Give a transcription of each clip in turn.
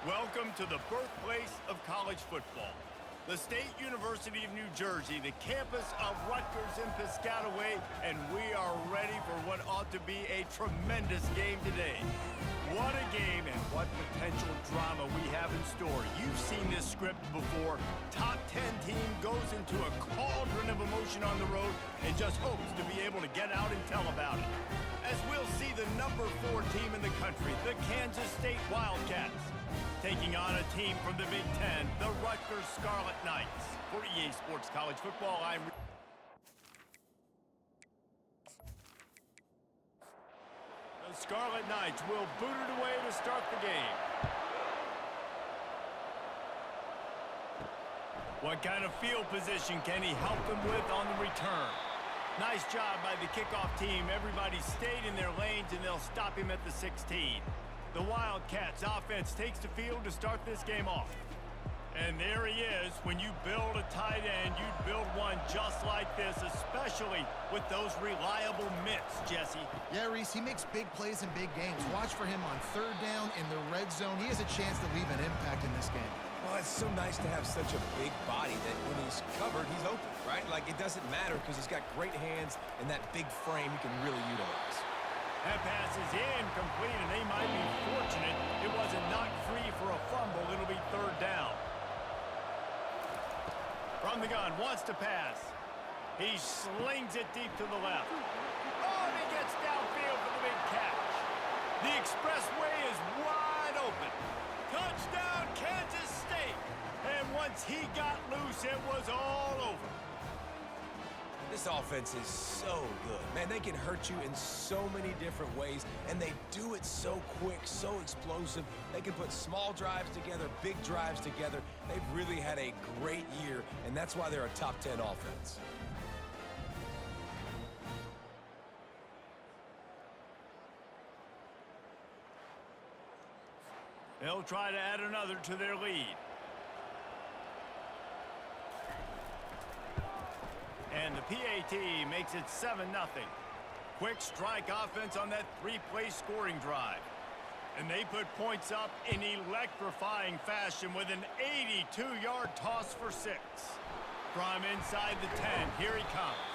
Welcome to the birthplace of college football. The State University of New Jersey, the campus of Rutgers in Piscataway, and we are ready for what ought to be a tremendous game today. What a game and what potential drama we have in store. You've seen this script before. Top 10 team goes into a cauldron of emotion on the road and just hopes to be able to get out and tell about it. As we'll see the number 4 team in the country, the Kansas State Wildcats, taking on a team from the Big Ten, the Rutgers Scarlet Knights. For EA Sports College Football, I'm... The Scarlet Knights will boot it away to start the game. What kind of field position can he help them with on the return? Nice job by the kickoff team. Everybody stayed in their lanes, and they'll stop him at the 16. The Wildcats offense takes the field to start this game off. And there he is. When you build a tight end, you build one just like this, especially with those reliable mitts, Jesse. Yeah, Reese, he makes big plays in big games. Watch for him on third down in the red zone. He has a chance to leave an impact in this game. Well, it's so nice to have such a big body that when he's covered, he's open, right? Like, it doesn't matter because he's got great hands and that big frame he can really utilize. That pass is incomplete, and they might be fortunate it wasn't knocked free for a fumble. It'll be third down. From the gun, wants to pass. He slings it deep to the left. Oh, and he gets downfield for the big catch. The expressway is wide open. Touchdown, Kansas State. And once he got loose, it was all over. This offense is so good. Man, they can hurt you in so many different ways, and they do it so quick, so explosive. They can put small drives together, big drives together. They've really had a great year, and that's why they're a top 10 offense. They'll try to add another to their lead. And the PAT makes it 7-0. Quick strike offense on that 3-play scoring drive. And they put points up in electrifying fashion with an 82-yard toss for 6. From inside the 10, here he comes.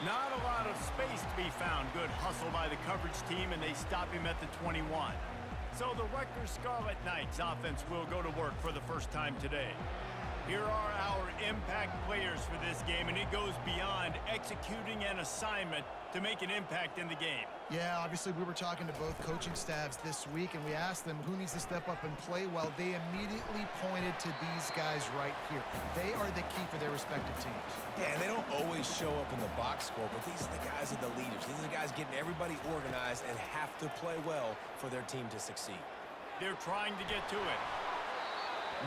Not a lot of space to be found. Good hustle by the coverage team, and they stop him at the 21. So the Rutgers Scarlet Knights offense will go to work for the first time today. Here are our impact players for this game, and it goes beyond executing an assignment to make an impact in the game. Yeah, obviously we were talking to both coaching staffs this week, and we asked them who needs to step up and play well. They immediately pointed to these guys right here. They are the key for their respective teams. Yeah, and they don't always show up in the box score, but these are the guys that are the leaders. These are the guys getting everybody organized and have to play well for their team to succeed. They're trying to get to it.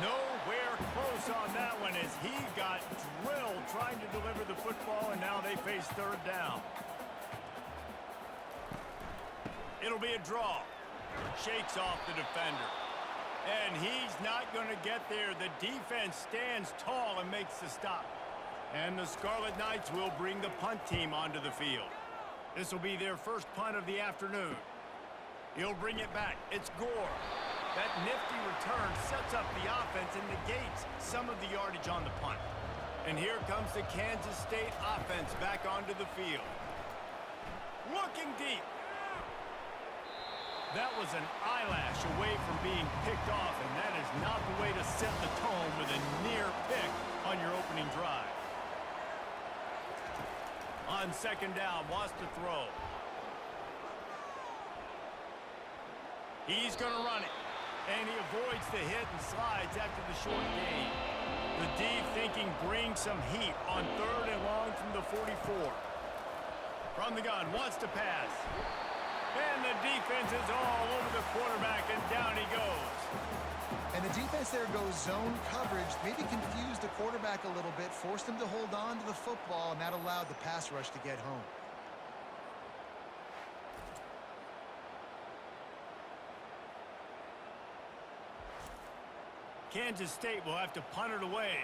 Nowhere close on that one as he got drilled trying to deliver the football, and now they face third down. It'll be a draw. Shakes off the defender. And he's not going to get there. The defense stands tall and makes the stop. And the Scarlet Knights will bring the punt team onto the field. This will be their first punt of the afternoon. He'll bring it back. It's Gore. That nifty return sets up the offense and negates some of the yardage on the punt. And here comes the Kansas State offense back onto the field. Looking deep. That was an eyelash away from being picked off, and that is not the way to set the tone with a near pick on your opening drive. On second down, wants to throw. He's going to run it. And he avoids the hit and slides after the short gain. The D thinking brings some heat on third and long from the 44. From the gun, wants to pass. And the defense is all over the quarterback, and down he goes. And the defense there goes zone coverage, maybe confused the quarterback a little bit, forced him to hold on to the football, and that allowed the pass rush to get home. Kansas State will have to punt it away.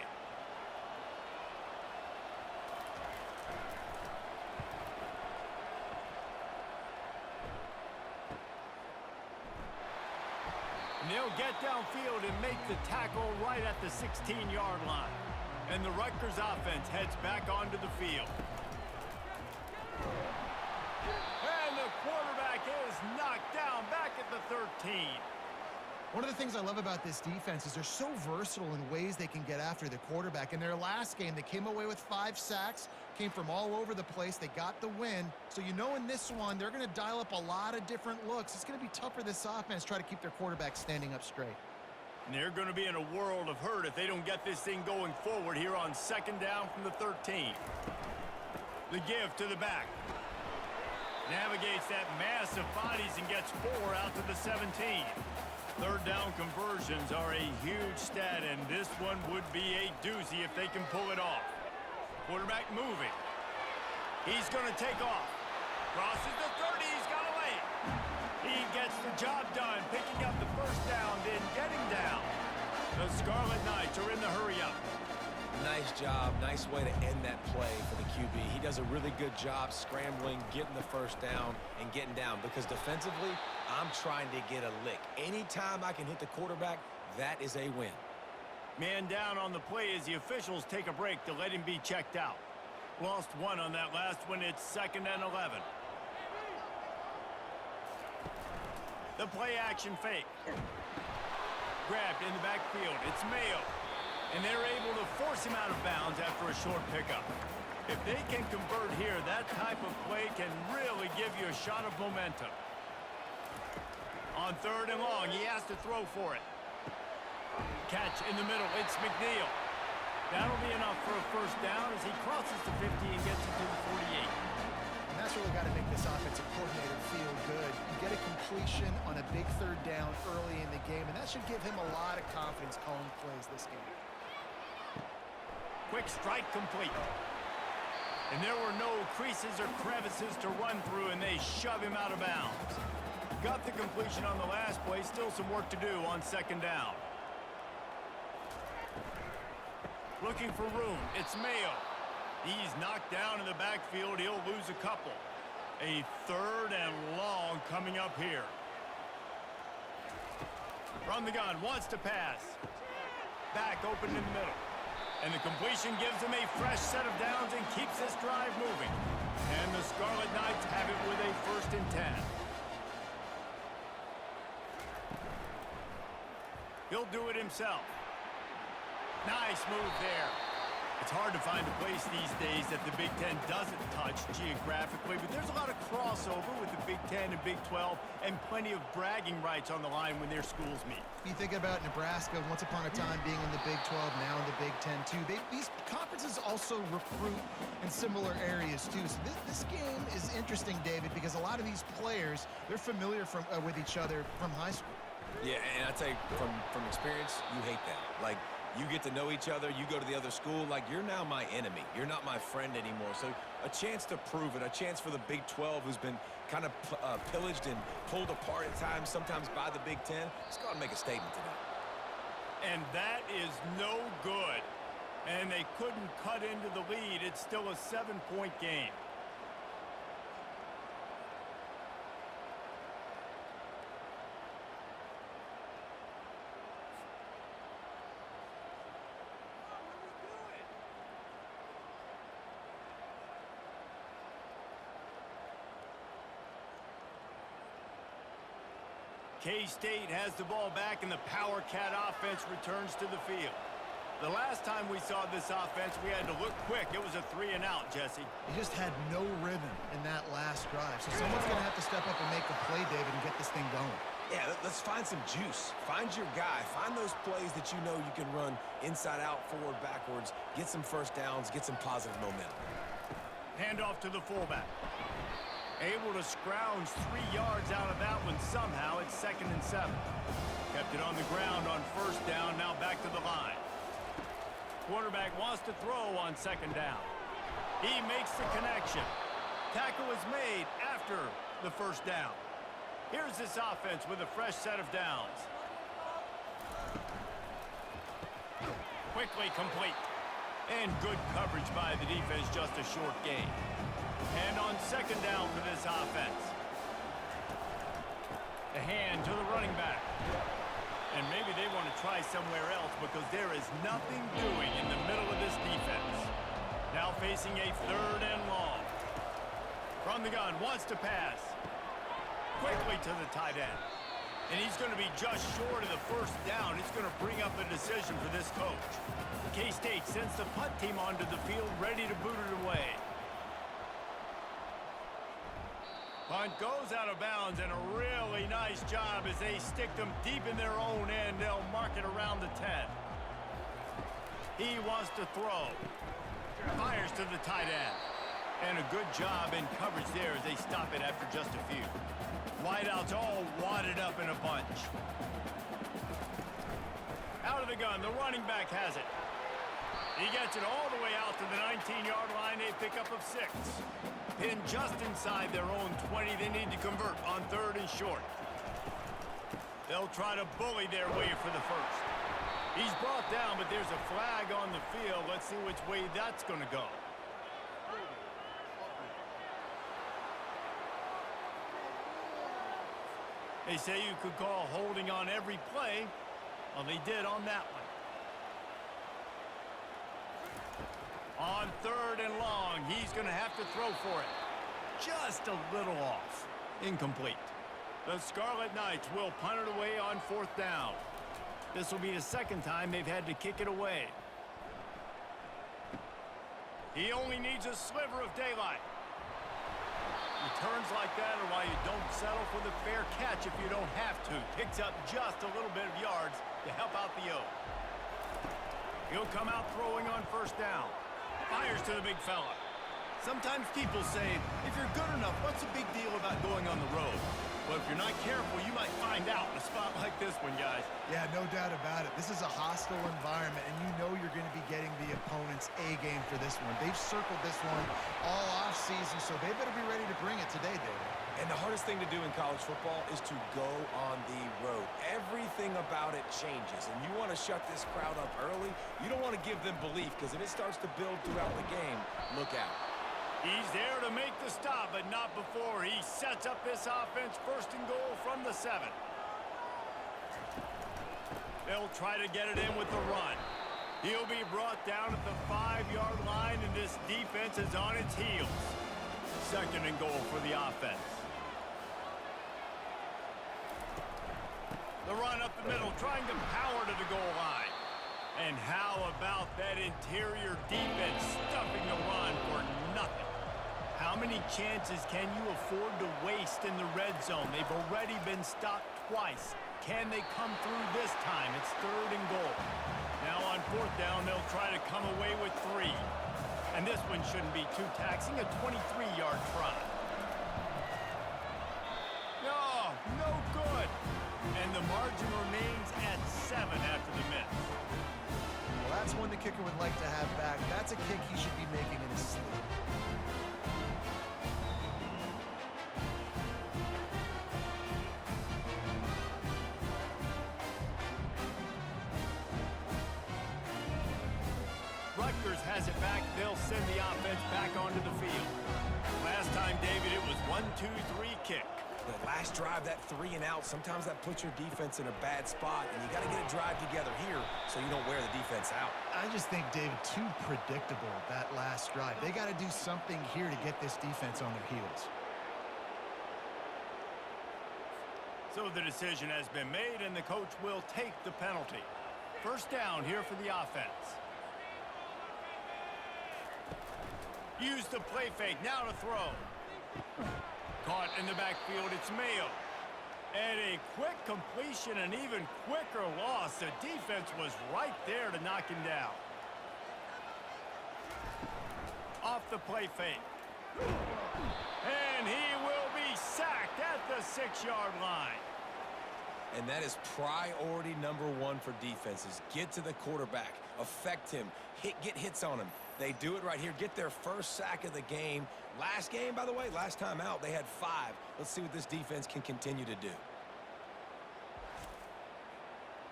they'll get downfield and make the tackle right at the 16-yard line. And the Rutgers offense heads back onto the field. And the quarterback is knocked down back at the 13. One of the things I love about this defense is they're so versatile in ways they can get after the quarterback. In their last game, they came away with 5 sacks, came from all over the place. They got the win. So you know in this one, they're going to dial up a lot of different looks. It's going to be tough for this offense to try to keep their quarterback standing up straight. And they're going to be in a world of hurt if they don't get this thing going forward here on 2nd down from the 13. The give to the back. Navigates that mass of bodies and gets 4 out to the 17. 3rd down conversions are a huge stat, and this one would be a doozy if they can pull it off. Quarterback moving. He's going to take off. Crosses the 30. He's got away. He gets the job done, picking up the 1st down, then getting down. The Scarlet Knights are in the hurry-up. Nice job. Nice way to end that play for the QB. He does a really good job scrambling, getting the 1st down, and getting down. Because defensively, I'm trying to get a lick. Anytime I can hit the quarterback, that is a win. Man down on the play as the officials take a break to let him be checked out. Lost 1 on that last one. It's 2nd and 11. The play action fake. Grabbed in the backfield. It's Mayo. And they're able to force him out of bounds after a short pickup. If they can convert here, that type of play can really give you a shot of momentum. On 3rd and long, he has to throw for it. Catch in the middle. It's McNeil. That'll be enough for a 1st down as he crosses the 50 and gets it to the 48. And that's really got to make this offensive coordinator feel good. You get a completion on a big 3rd down early in the game, and that should give him a lot of confidence calling plays this game. Quick strike complete. And there were no creases or crevices to run through, and they shove him out of bounds. Got the completion on the last play. Still some work to do on 2nd down. Looking for room. It's Mayo. He's knocked down in the backfield. He'll lose a couple. A 3rd and long coming up here. From the gun. Wants to pass. Back open in the middle. And the completion gives him a fresh set of downs and keeps this drive moving. And the Scarlet Knights have it with a 1st and 10. He'll do it himself. Nice move there. It's hard to find a place these days that the Big Ten doesn't touch geographically, but there's a lot of crossover with the Big Ten and Big 12 and plenty of bragging rights on the line when their schools meet. You think about Nebraska once upon a time being in the Big 12, now in the Big 10 too. These conferences also recruit in similar areas too. So this game is interesting, David, because a lot of these players, they're familiar with each other from high school. Yeah, and I tell you, from experience, you hate that. Like, you get to know each other, you go to the other school, like, you're now my enemy. You're not my friend anymore. So a chance to prove it, a chance for the Big 12, who's been kind of pillaged and pulled apart at times, sometimes by the Big 10. Let's go out and make a statement tonight. And that is no good. And they couldn't cut into the lead. It's still a 7-point game. K-State has the ball back, and the Power Cat offense returns to the field. The last time we saw this offense, we had to look quick. It was a 3-and-out, Jesse. He just had no rhythm in that last drive. So someone's going to have to step up and make a play, David, and get this thing going. Yeah, let's find some juice. Find your guy. Find those plays that you know you can run inside out, forward, backwards, get some 1st downs, get some positive momentum. Handoff to the fullback. Able to scrounge 3 yards out of that one somehow. It's 2nd and 7. Kept it on the ground on 1st down, now back to the line. Quarterback wants to throw on 2nd down. He makes the connection. Tackle is made after the 1st down. Here's this offense with a fresh set of downs. Quickly complete. And good coverage by the defense, just a short gain. And on 2nd down for this offense. The hand to the running back. And maybe they want to try somewhere else because there is nothing doing in the middle of this defense. Now facing a 3rd and long. From the gun, wants to pass. Quickly to the tight end. And he's going to be just short of the 1st down. It's going to bring up a decision for this coach. K-State sends the punt team onto the field, ready to boot it away. Punt goes out of bounds, and a really nice job as they stick them deep in their own end. They'll mark it around the 10. He wants to throw. Fires to the tight end. And a good job in coverage there as they stop it after just a few. Wideouts all wadded up in a bunch. Out of the gun, the running back has it. He gets it all the way out to the 19-yard line, a pickup of 6. Pinned just inside their own 20. They need to convert on 3rd and short. They'll try to bully their way for the 1st. He's brought down, but there's a flag on the field. Let's see which way that's going to go. They say you could call holding on every play. Well, they did on that one. On 3rd and long, he's going to have to throw for it. Just a little off. Incomplete. The Scarlet Knights will punt it away on 4th down. This will be the 2nd time they've had to kick it away. He only needs a sliver of daylight. Returns like that are why you don't settle for the fair catch if you don't have to. Picks up just a little bit of yards to help out the O. He'll come out throwing on 1st down. Fires to the big fella. Sometimes people say, if you're good enough, what's the big deal about going on the road? But if you're not careful, you might find out in a spot like this one, guys. Yeah, no doubt about it. This is a hostile environment, and you know you're going to be getting the opponent's A-game for this one. They've circled this one all offseason, so they better be ready to bring it today, David. And the hardest thing to do in college football is to go on the road. Everything about it changes, and you want to shut this crowd up early. You don't want to give them belief, because if it starts to build throughout the game, look out. He's there to make the stop, but not before he sets up this offense. 1st and goal from the 7. They'll try to get it in with the run. He'll be brought down at the 5-yard line, and this defense is on its heels. 2nd and goal for the offense. The run up the middle, trying to power to the goal line. And how about that interior defense stuffing the run for nothing? How many chances can you afford to waste in the red zone? They've already been stopped twice. Can they come through this time? It's 3rd and goal. Now on 4th down, they'll try to come away with 3. And this one shouldn't be too taxing, a 23-yard try. No, no good. And the margin remains at 7 after the miss. Well, that's one the kicker would like to have back. That's a kick he should be making in his sleep. Rutgers has it back. They'll send the offense back onto the field. Last time, David, it was 1-2-3 kick. The last drive, that 3 and out, sometimes that puts your defense in a bad spot, and you got to get a drive together here so you don't wear the defense out. I just think, David, too predictable, that last drive. They got to do something here to get this defense on their heels. So the decision has been made, and the coach will take the penalty. 1st down here for the offense. Use the play fake, now to throw. Caught in the backfield, it's Mayo. And a quick completion, an even quicker loss. The defense was right there to knock him down. Off the play fake. And he will be sacked at the 6-yard line. And that is priority number 1 for defenses. Get to the quarterback, affect him, get hits on him. They do it right here. Get their 1st sack of the game. Last game, by the way, last time out, they had 5. Let's see what this defense can continue to do.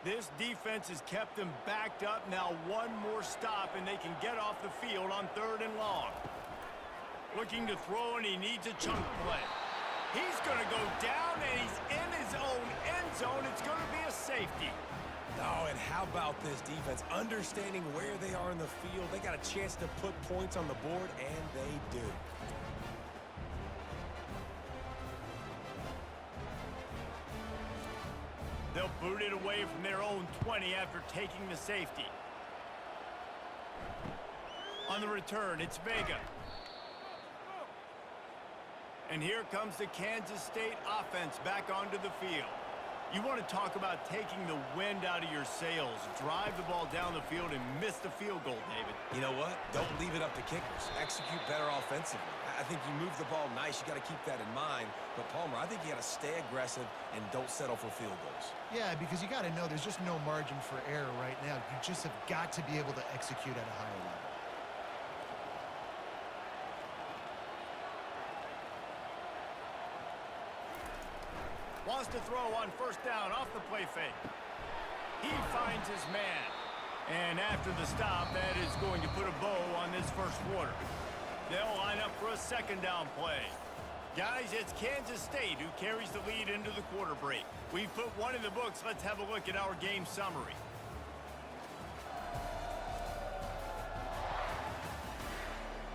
This defense has kept them backed up. Now one more stop, and they can get off the field on 3rd and long. Looking to throw, and he needs a chunk play. He's going to go down, and he's in his own end zone. It's going to be a safety. Oh, and how about this defense? Understanding where they are in the field. They got a chance to put points on the board, and they do. They'll boot it away from their own 20 after taking the safety. On the return, it's Vega. And here comes the Kansas State offense back onto the field. You want to talk about taking the wind out of your sails. Drive the ball down the field and miss the field goal, David. You know what? Don't leave it up to kickers. Execute better offensively. I think you move the ball nice. You got to keep that in mind. But, Palmer, I think you got to stay aggressive and don't settle for field goals. Yeah, because you got to know there's just no margin for error right now. You just have got to be able to execute at a higher level. Wants to throw on first down off the play fake. He finds his man. And after the stop, that is going to put a bow on this first quarter. They'll line up for a second down play. Guys, it's Kansas State who carries the lead into the quarter break. We've put one in the books. Let's have a look at our game summary.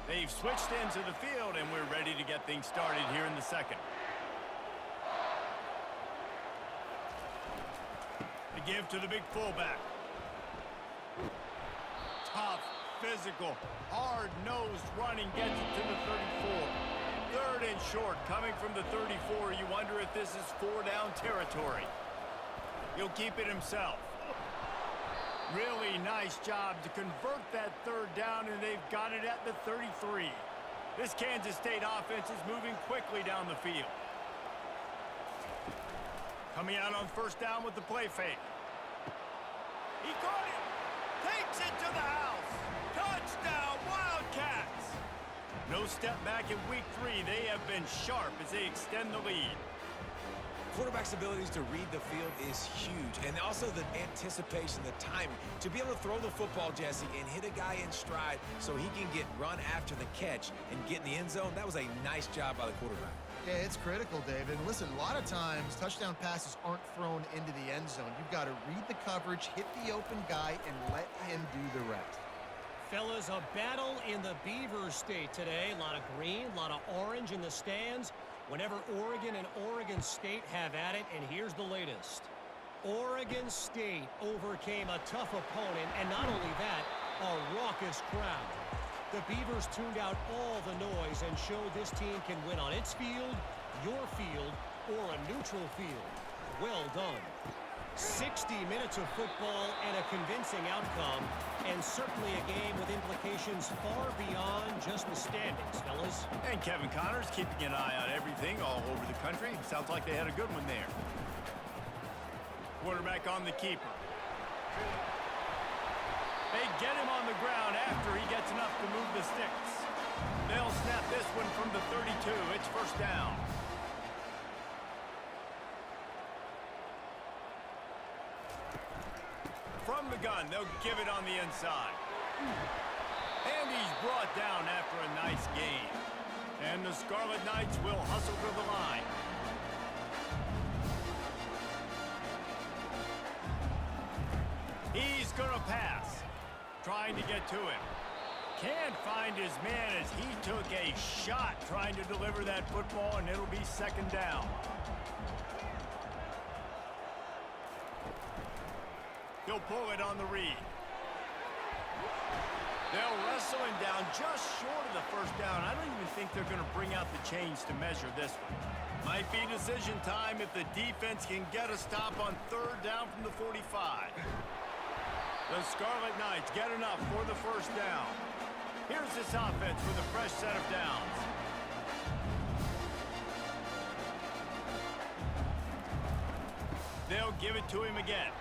They've switched into the field, and we're ready to get things started here in the second. The give to the big fullback. Tough, physical, hard-nosed running gets it to the 34. Third and short, coming from the 34. You wonder if this is four-down territory. He'll keep it himself. Really nice job to convert that third down, and they've got it at the 33. This Kansas State offense is moving quickly down the field. Coming out on first down with the play fake. He caught it. Takes it to the house. Touchdown, Wildcats. No step back in week 3. They have been sharp as they extend the lead. Quarterback's abilities to read the field is huge, and also the anticipation, the timing. To be able to throw the football, Jesse, and hit a guy in stride so he can get run after the catch and get in the end zone, that was a nice job by the quarterback. Yeah, it's critical, David. And listen, a lot of times, touchdown passes aren't thrown into the end zone. You've got to read the coverage, hit the open guy, and let him do the rest. Fellas, a battle in the Beaver State today. A lot of green, a lot of orange in the stands. Whenever Oregon and Oregon State have at it, and here's the latest. Oregon State overcame a tough opponent, and not only that, a raucous crowd. The Beavers tuned out all the noise and showed this team can win on its field, your field, or a neutral field. Well done. 60 minutes of football and a convincing outcome, and certainly a game with implications far beyond just the standings, fellas. And Kevin Connors keeping an eye on everything all over the country. Sounds like they had a good one there. Quarterback on the keeper. They get him on the ground after he gets enough to move the sticks. They'll snap this one from the 32. It's first down. From the gun, they'll give it on the inside. And he's brought down after a nice gain. And the Scarlet Knights will hustle to the line. He's going to pass. Trying to get to him. Can't find his man as he took a shot trying to deliver that football, and it'll be second down. He'll pull it on the read. They'll wrestle him down just short of the first down. I don't even think they're going to bring out the chains to measure this one. Might be decision time if the defense can get a stop on third down from the 45. The Scarlet Knights get enough for the first down. Here's this offense with a fresh set of downs. They'll give it to him again.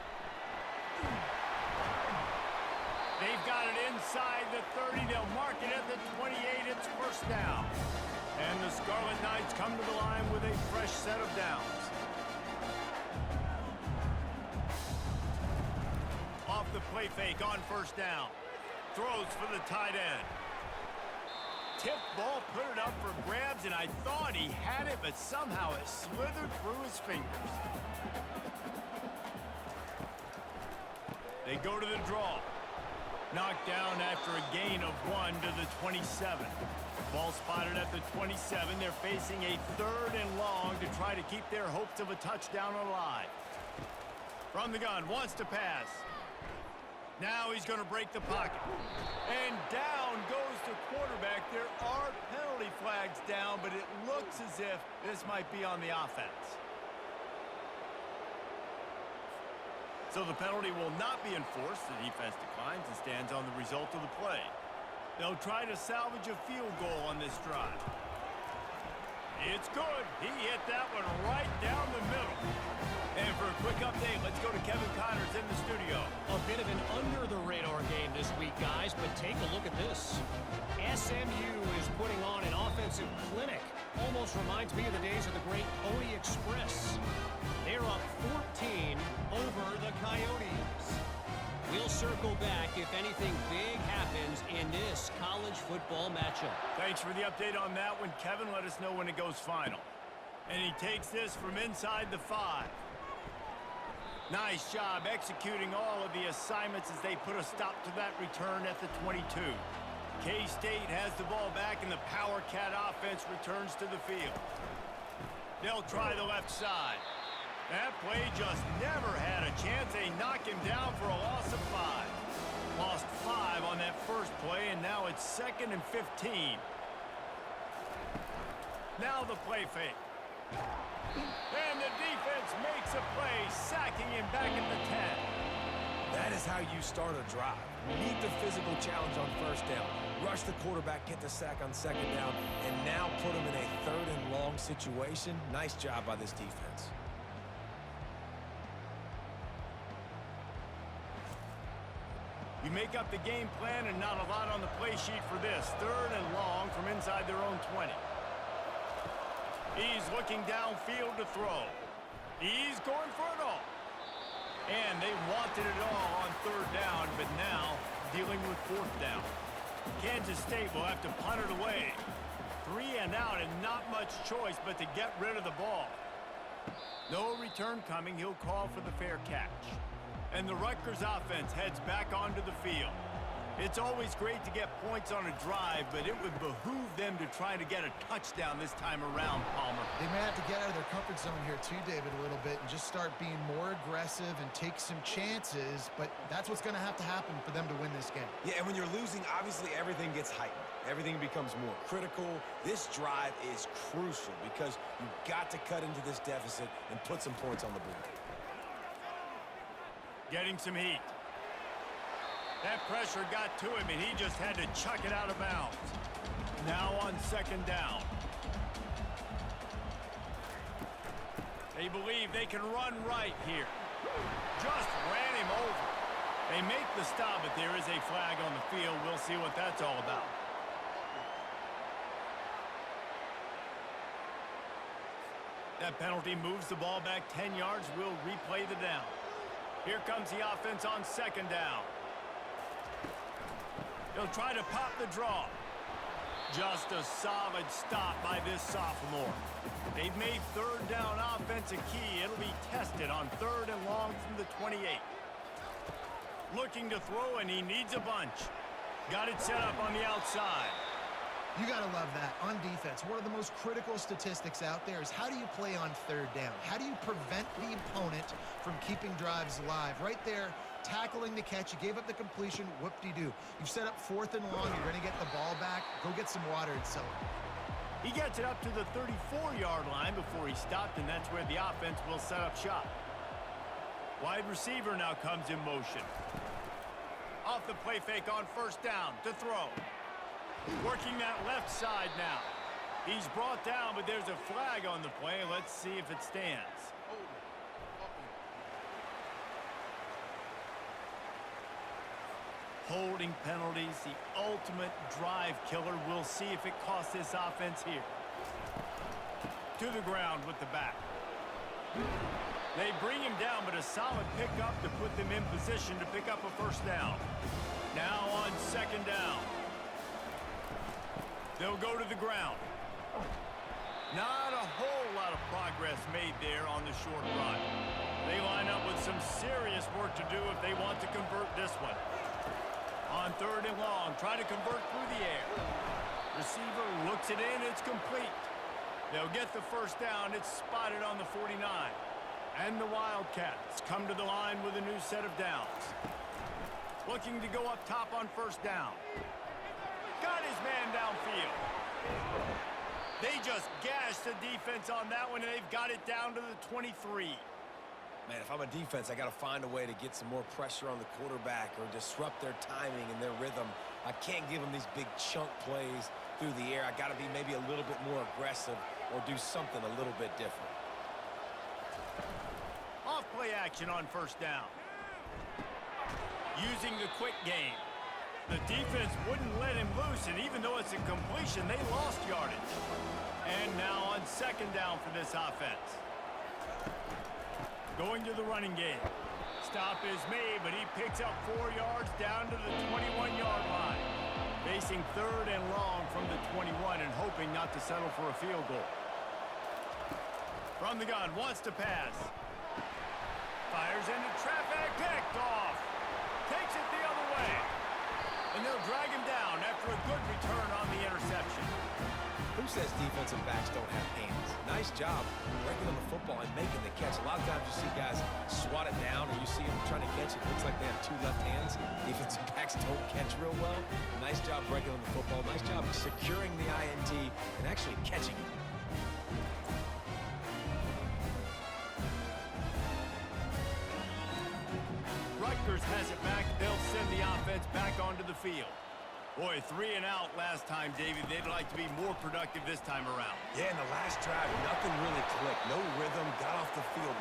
They've got it inside the 30. They'll mark it at the 28. It's first down. And the Scarlet Knights come to the line with a fresh set of downs. Off the play fake on first down. Throws for the tight end. tipped ball, put it up for grabs, and I thought he had it, but somehow it slithered through his fingers. They go to the draw. Knocked down after a gain of 1 to the 27. Ball spotted at the 27. They're facing a 3rd and long to try to keep their hopes of a touchdown alive. From the gun, wants to pass. Now he's going to break the pocket. And down goes the quarterback. There are penalty flags down, but it looks as if this might be on the offense. So the penalty will not be enforced. The defense declines and stands on the result of the play. They'll try to salvage a field goal on this drive. It's good. He hit that one right down the middle. And for a quick update, let's go to Kevin Connors in the studio. A bit of an under-the-radar game this week, guys, but take a look at this. SMU is putting on an offensive clinic. Almost reminds me of the days of the great Pony Express. They're up 14 over the Coyotes. We'll circle back if anything big happens in this college football matchup. Thanks for the update on that one, Kevin. Let us know when it goes final. And he takes this from inside the 5. Nice job executing all of the assignments as they put a stop to that return at the 22. K-State has the ball back, and the Power Cat offense returns to the field. They'll try the left side. That play just never had a chance. They knock him down for a loss of 5. Lost 5 on that first play, and now it's 2nd and 15. Now the play fake. And the defense makes a play, sacking him back at the 10. That is how you start a drive. Meet the physical challenge on first down. Rush the quarterback, get the sack on 2nd down, and now put him in a 3rd and long situation. Nice job by this defense. You make up the game plan and not a lot on the play sheet for this. 3rd and long from inside their own 20. He's looking downfield to throw. He's going for it all. And they wanted it all on 3rd down, but now dealing with 4th down. Kansas State will have to punt it away. 3 and out and not much choice but to get rid of the ball. No return coming. He'll call for the fair catch. And the Rutgers offense heads back onto the field. It's always great to get points on a drive, but it would behoove them to try to get a touchdown this time around, Palmer. They may have to get out of their comfort zone here too, David, a little bit and just start being more aggressive and take some chances, but that's what's going to happen for them to win this game. Yeah, and when you're losing, obviously everything gets heightened. Everything becomes more critical. This drive is crucial because you've got to cut into this deficit and put some points on the board. Getting some heat. That pressure got to him, and he just had to chuck it out of bounds. Now on 2nd down. They believe they can run right here. Just ran him over. They make the stop, but there is a flag on the field. We'll see what that's all about. That penalty moves the ball back 10 yards. We'll replay the down. Here comes the offense on 2nd down. They'll try to pop the draw. Just a solid stop by this sophomore. They've made 3rd down offense a key. It'll be tested on 3rd and long from the 28. Looking to throw, and he needs a bunch. Got it set up on the outside. You got to love that. On defense, one of the most critical statistics out there is how do you play on 3rd down? How do you prevent the opponent from keeping drives alive? Right there, tackling the catch. You gave up the completion. Whoop-de-doo. You've set up 4th and long. You're going to get the ball back. Go get some water and celebrate. He gets it up to the 34-yard line before he stopped, and that's where the offense will set up shop. Wide receiver now comes in motion. Off the play fake on 1st down to throw. Working that left side now. He's brought down, but there's a flag on the play. Let's see if it stands. Holding penalties, the ultimate drive killer. We'll see if it costs this offense here. To the ground with the back. They bring him down, but a solid pickup to put them in position to pick up a 1st down. Now on 2nd down. They'll They'll go to the ground. Not a whole lot of progress made there on the short run. They line up with some serious work to do if they want to convert this one. On 3rd and long, try to convert through the air. Receiver looks it in, it's complete. They'll get the first down, it's spotted on the 49. And the Wildcats come to the line with a new set of downs. Looking to go up top on 1st down. Got his man downfield. They just gashed the defense on that one, and they've got it down to the 23. Man, if I'm a defense, I got to find a way to get some more pressure on the quarterback or disrupt their timing and their rhythm. I can't give them these big chunk plays through the air. I got to be maybe a little bit more aggressive or do something a little bit different. Off play action on 1st down. Using the quick game. The defense wouldn't let him loose, and even though it's a completion, they lost yardage. And now on 2nd down for this offense. Going to the running game. Stop is made, but he picks up 4 yards down to the 21-yard line. Facing 3rd and long from the 21 and hoping not to settle for a field goal. From the gun, wants to pass. Fires into traffic, picked off. Takes it the other way. And they'll drag him down after a good return on the interception. Who says defensive backs don't have hands? Nice job breaking on the football and making the catch. A lot of times you see guys swat it down or you see them trying to catch it. It looks like they have 2 left hands. Defensive backs don't catch real well. Nice job breaking on the football. Nice job securing the INT and actually catching it. Rutgers has it back. They'll send the offense back onto the field. Boy, 3 and out last time, David. They'd like to be more productive this time around. Yeah, in the last drive, nothing really clicked. No rhythm, got off the field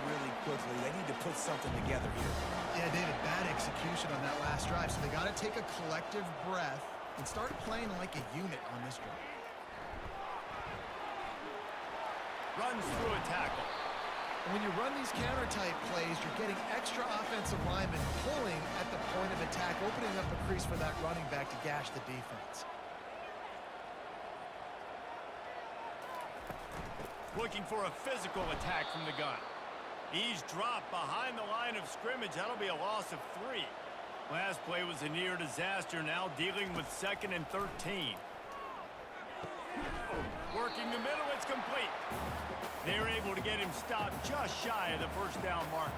really quickly. They need to put something together here. Yeah, David, bad execution on that last drive, so they got to take a collective breath and start playing like a unit on this drive. Runs through a tackle. When you run these counter-type plays, you're getting extra offensive linemen pulling at the point of attack, opening up a crease for that running back to gash the defense. Looking for a physical attack from the gun. He's dropped behind the line of scrimmage. That'll be a loss of 3. Last play was a near disaster, now dealing with 2nd and 13. Working the middle, it's complete. They're able to get him stopped just shy of the 1st down mark.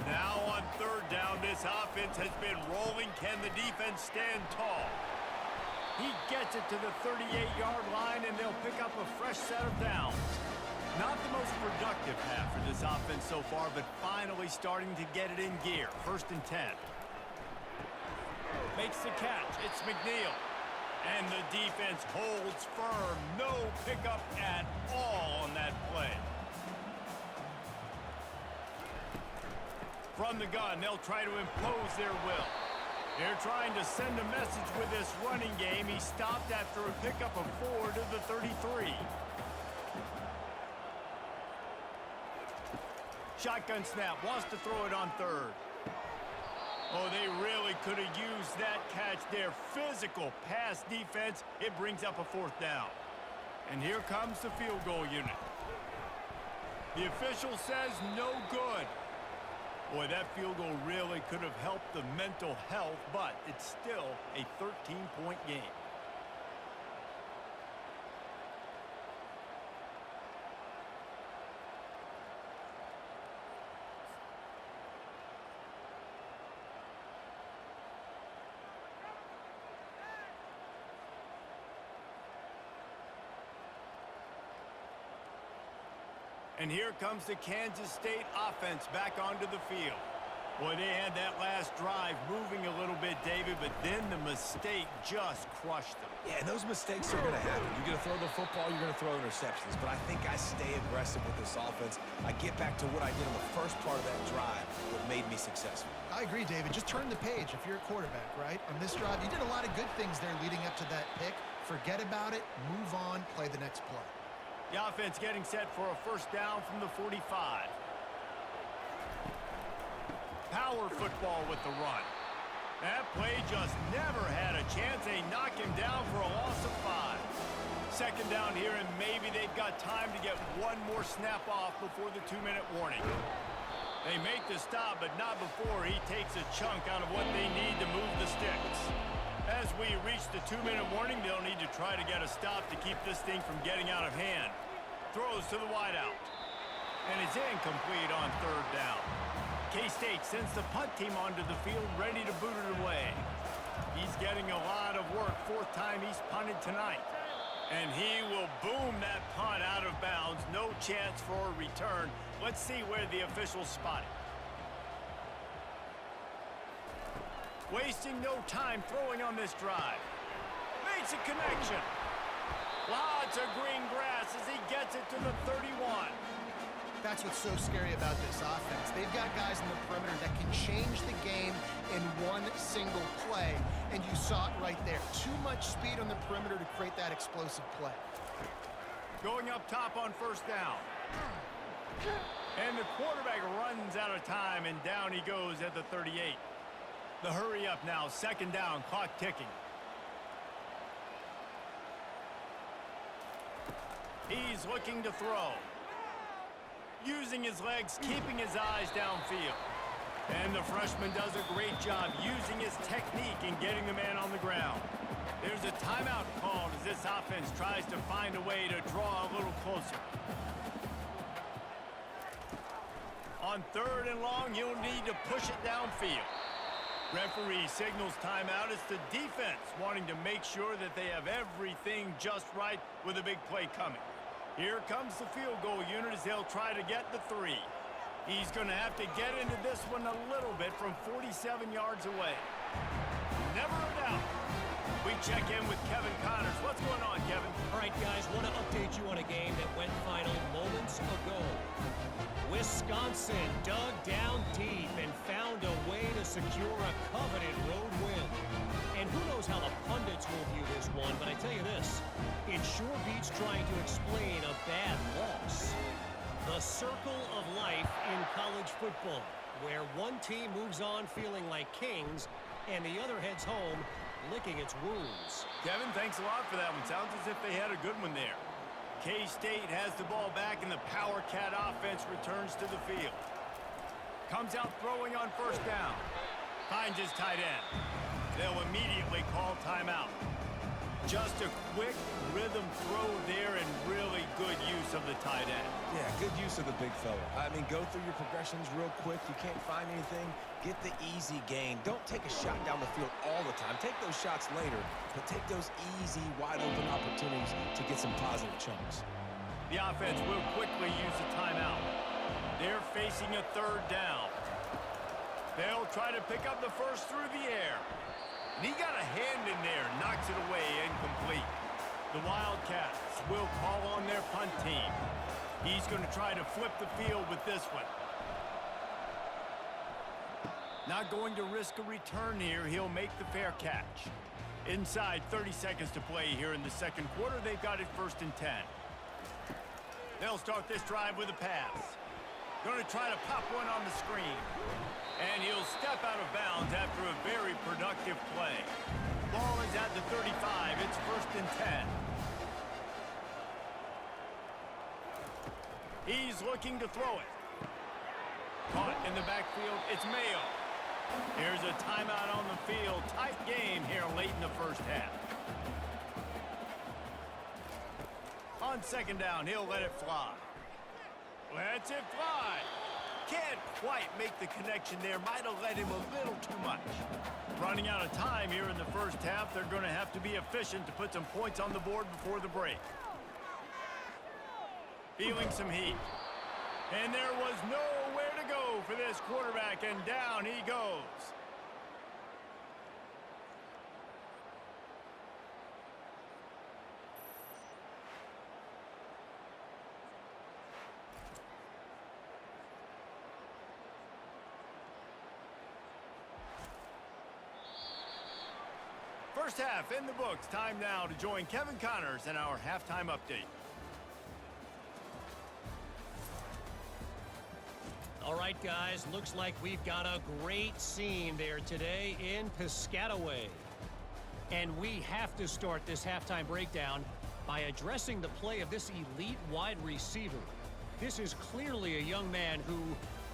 Now on 3rd down, this offense has been rolling. Can the defense stand tall? He gets it to the 38-yard line, and they'll pick up a fresh set of downs. Not the most productive half for this offense so far, but finally starting to get it in gear. 1st and 10. Makes the catch. It's McNeil. And the defense holds firm. No pickup at all on that play. From the gun, they'll try to impose their will. They're trying to send a message with this running game. He stopped after a pickup of 4 to the 33. Shotgun snap, wants to throw it on 3rd. Oh, they really could have used that catch there. Physical pass defense. It brings up a 4th down. And here comes the field goal unit. The official says no good. Boy, that field goal really could have helped the mental health, but it's still a 13-point game. And here comes the Kansas State offense back onto the field. Boy, they had that last drive moving a little bit, David, but then the mistake just crushed them. Yeah, and those mistakes are going to happen. You're going to throw the football, you're going to throw interceptions. But I think I stay aggressive with this offense. I get back to what I did in the first part of that drive that made me successful. I agree, David. Just turn the page if you're a quarterback, right? On this drive, you did a lot of good things there leading up to that pick. Forget about it, move on, play the next play. The offense getting set for a 1st down from the 45. Power football with the run. That play just never had a chance. They knock him down for a loss of 5. second down here, and maybe they've got time to get one more snap off before the 2-minute warning. They make the stop, but not before he takes a chunk out of what they need to move the sticks. As we reach the 2-minute warning, they'll need to try to get a stop to keep this thing from getting out of hand. Throws to the wideout. And it's incomplete on third down. K-State sends the punt team onto the field, ready to boot it away. He's getting a lot of work, fourth time he's punted tonight. And he will boom that punt out of bounds. No chance for a return. Let's see where the officials spot it. Wasting no time throwing on this drive. Makes a connection. Lots of green grass as he gets it to the 31. That's what's so scary about this offense. They've got guys in the perimeter that can change the game in one single play, and you saw it right there. Too much speed on the perimeter to create that explosive play. Going up top on first down. And the quarterback runs out of time, and down he goes at the 38. The hurry up now, second down, clock ticking. He's looking to throw. Using his legs, keeping his eyes downfield. And the freshman does a great job using his technique and getting the man on the ground. There's a timeout called as this offense tries to find a way to draw a little closer. On third and long, you'll need to push it downfield. Referee signals timeout. It's the defense wanting to make sure that they have everything just right with a big play coming. Here comes the field goal unit as they'll try to get the 3. He's going to have to get into this one a little bit from 47 yards away. Never a doubt. We check in with Kevin Connors. What's going on, Kevin? All right, guys, want to update you on a game that went final moments ago. Wisconsin dug down deep and found a way to secure a coveted road win. And who knows how the pundits will view this one, but I tell you this, it sure beats trying to explain a bad loss. The circle of life in college football, where one team moves on feeling like kings and the other heads home licking its wounds. Kevin, thanks a lot for that one. Sounds as if they had a good one there. K-State has the ball back, and the Power Cat offense returns to the field. Comes out throwing on first down. Finds his tight end. They'll immediately call timeout. Just a quick rhythm throw there and really good use of the tight end. Yeah, good use of the big fella. I mean, go through your progressions real quick. You can't find anything. Get the easy gain. Don't take a shot down the field all the time. Take those shots later, but take those easy, wide-open opportunities to get some positive chunks. The offense will quickly use a timeout. They're facing a third down. They'll try to pick up the first through the air. And he got a hand in there, knocks it away, incomplete. The Wildcats will call on their punt team. He's going to try to flip the field with this one. Not going to risk a return here. He'll make the fair catch. Inside 30 seconds to play here in the second quarter. They've got it first and 10. They'll start this drive with a pass. Going to try to pop one on the screen. And he'll step out of bounds after a very productive play. Ball is at the 35. It's first and 10. He's looking to throw it. Caught in the backfield. It's Mayo. Here's a timeout on the field. Tight game here late in the first half. On second down, he'll let it fly. Lets it fly. Can't quite make the connection there. Might have let him a little too much. Running out of time here in the first half. They're going to have to be efficient to put some points on the board before the break. Feeling some heat. And there was nowhere to go for this quarterback, and down he goes. First half in the books. Time now to join Kevin Connors in our halftime update. All right, guys, looks like we've got a great scene there today in Piscataway. And we have to start this halftime breakdown by addressing the play of this elite wide receiver. This is clearly a young man who,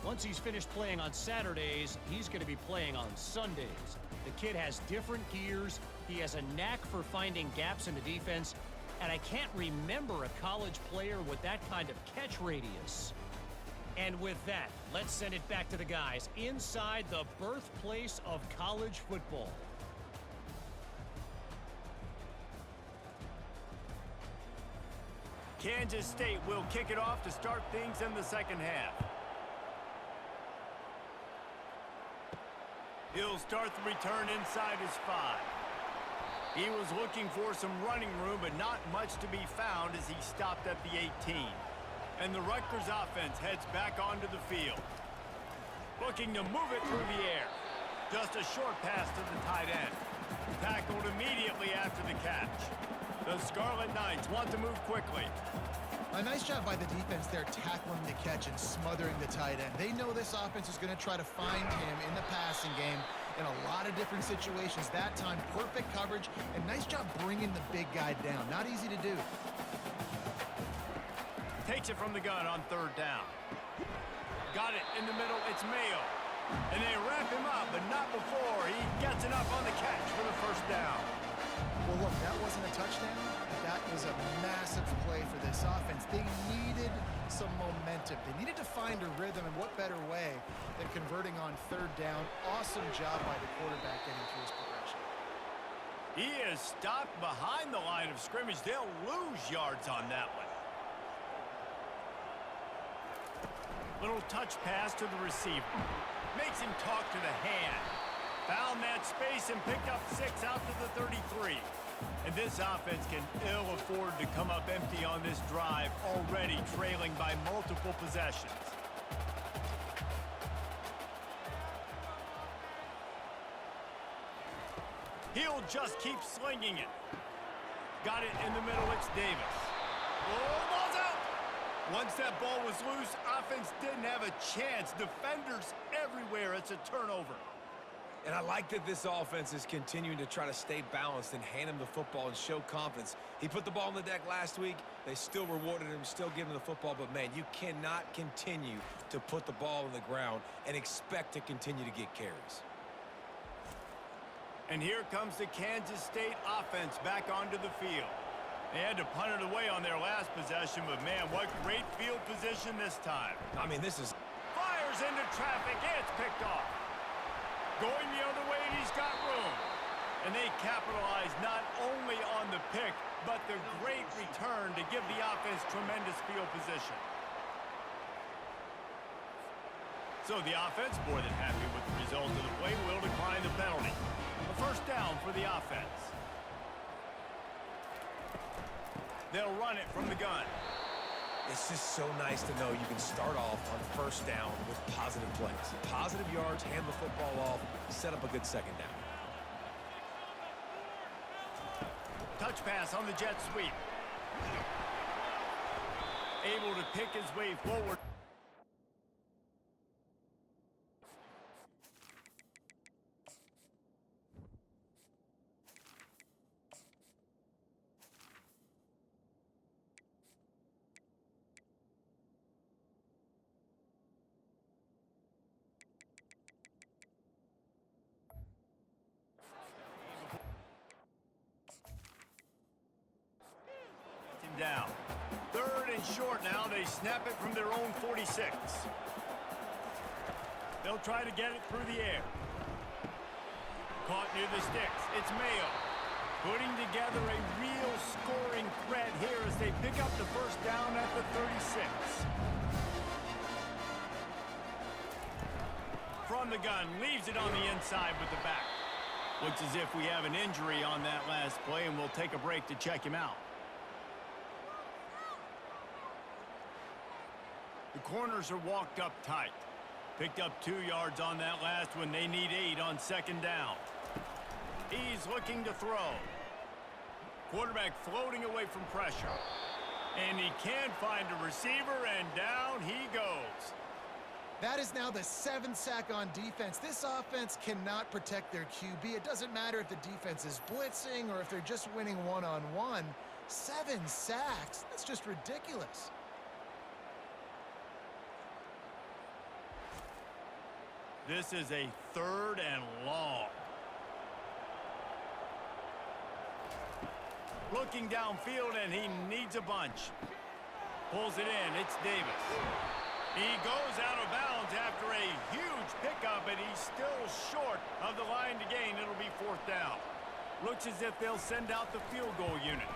once he's finished playing on Saturdays, he's going to be playing on Sundays. The kid has different gears. He has a knack for finding gaps in the defense. And I can't remember a college player with that kind of catch radius. And with that, let's send it back to the guys inside the birthplace of college football. Kansas State will kick it off to start things in the second half. He'll start the return inside his 5. He was looking for some running room, but not much to be found as he stopped at the 18. And the Rutgers offense heads back onto the field. Looking to move it through the air. Just a short pass to the tight end. Tackled immediately after the catch. The Scarlet Knights want to move quickly. A nice job by the defense there, tackling the catch and smothering the tight end. They know this offense is going to try to find him in the passing game in a lot of different situations. That time, perfect coverage, and nice job bringing the big guy down. Not easy to do. Takes it from the gun on third down. Got it in the middle. It's Mayo. And they wrap him up, but not before he gets enough on the catch for the first down. Well, look, that wasn't a touchdown. That was a massive play for this offense. They needed some momentum. They needed to find a rhythm, and what better way than converting on third down. Awesome job by the quarterback getting through his progression. He is stopped behind the line of scrimmage. They'll lose yards on that one. Little touch pass to the receiver. Makes him talk to the hand. Found that space and picked up 6 out to the 33. And this offense can ill afford to come up empty on this drive, already trailing by multiple possessions. He'll just keep slinging it. Got it in the middle, it's Davis. Oh, ball's out! Once that ball was loose, offense didn't have a chance. Defenders everywhere, it's a turnover. And I like that this offense is continuing to try to stay balanced and hand him the football and show confidence. He put the ball on the deck last week. They still rewarded him, still giving him the football. But, man, you cannot continue to put the ball on the ground and expect to continue to get carries. And here comes the Kansas State offense back onto the field. They had to punt it away on their last possession, but, man, what great field position this time. I mean, this is... Fires into traffic, and it's picked off. Going the other way, and he's got room. And they capitalize not only on the pick, but the great return to give the offense tremendous field position. So the offense, more than happy with the result of the play, will decline the penalty. A first down for the offense. They'll run it from the gun. It's just so nice to know you can start off on first down with positive plays. Positive yards, hand the football off, set up a good second down. Touch pass on the jet sweep. Able to pick his way forward. Down. Third and short now. They snap it from their own 46. They'll try to get it through the air. Caught near the sticks. It's Mayo. Putting together a real scoring threat here as they pick up the first down at the 36. From the gun. Leaves it on the inside with the back. Looks as if we have an injury on that last play, and we'll take a break to check him out. The corners are walked up tight. Picked up 2 yards on that last one. They need 8 on second down. He's looking to throw. Quarterback floating away from pressure. And he can't find a receiver, and down he goes. That is now the 7th sack on defense. This offense cannot protect their QB. It doesn't matter if the defense is blitzing or if they're just winning one-on-one. 7 sacks? That's just ridiculous. This is a 3rd and long. Looking downfield, and he needs a bunch. Pulls it in. It's Davis. He goes out of bounds after a huge pickup, and he's still short of the line to gain. It'll be 4th down. Looks as if they'll send out the field goal unit.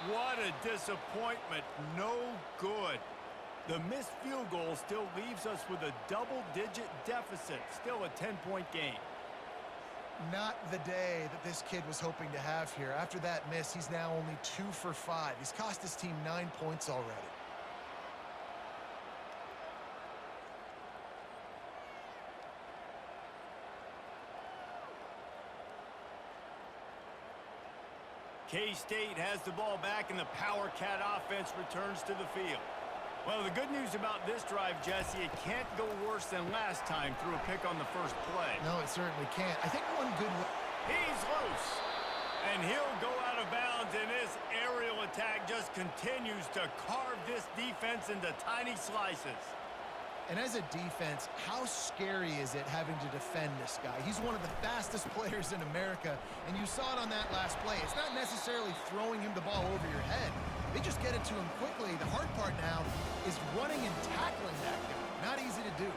What a disappointment. No good. The missed field goal still leaves us with a double-digit deficit. Still a 10-point game. Not the day that this kid was hoping to have here. After that miss, he's now only 2 for 5. He's cost his team 9 points already. K-State has the ball back, and the Power Cat offense returns to the field. Well, the good news about this drive, Jesse, it can't go worse than last time through a pick on the first play. No, it certainly can't. I think one good... He's loose, and he'll go out of bounds, and this aerial attack just continues to carve this defense into tiny slices. And as a defense, how scary is it having to defend this guy? He's one of the fastest players in America, and you saw it on that last play. It's not necessarily throwing him the ball over your head. They just get it to him quickly. The hard part now is running and tackling that guy. Not easy to do.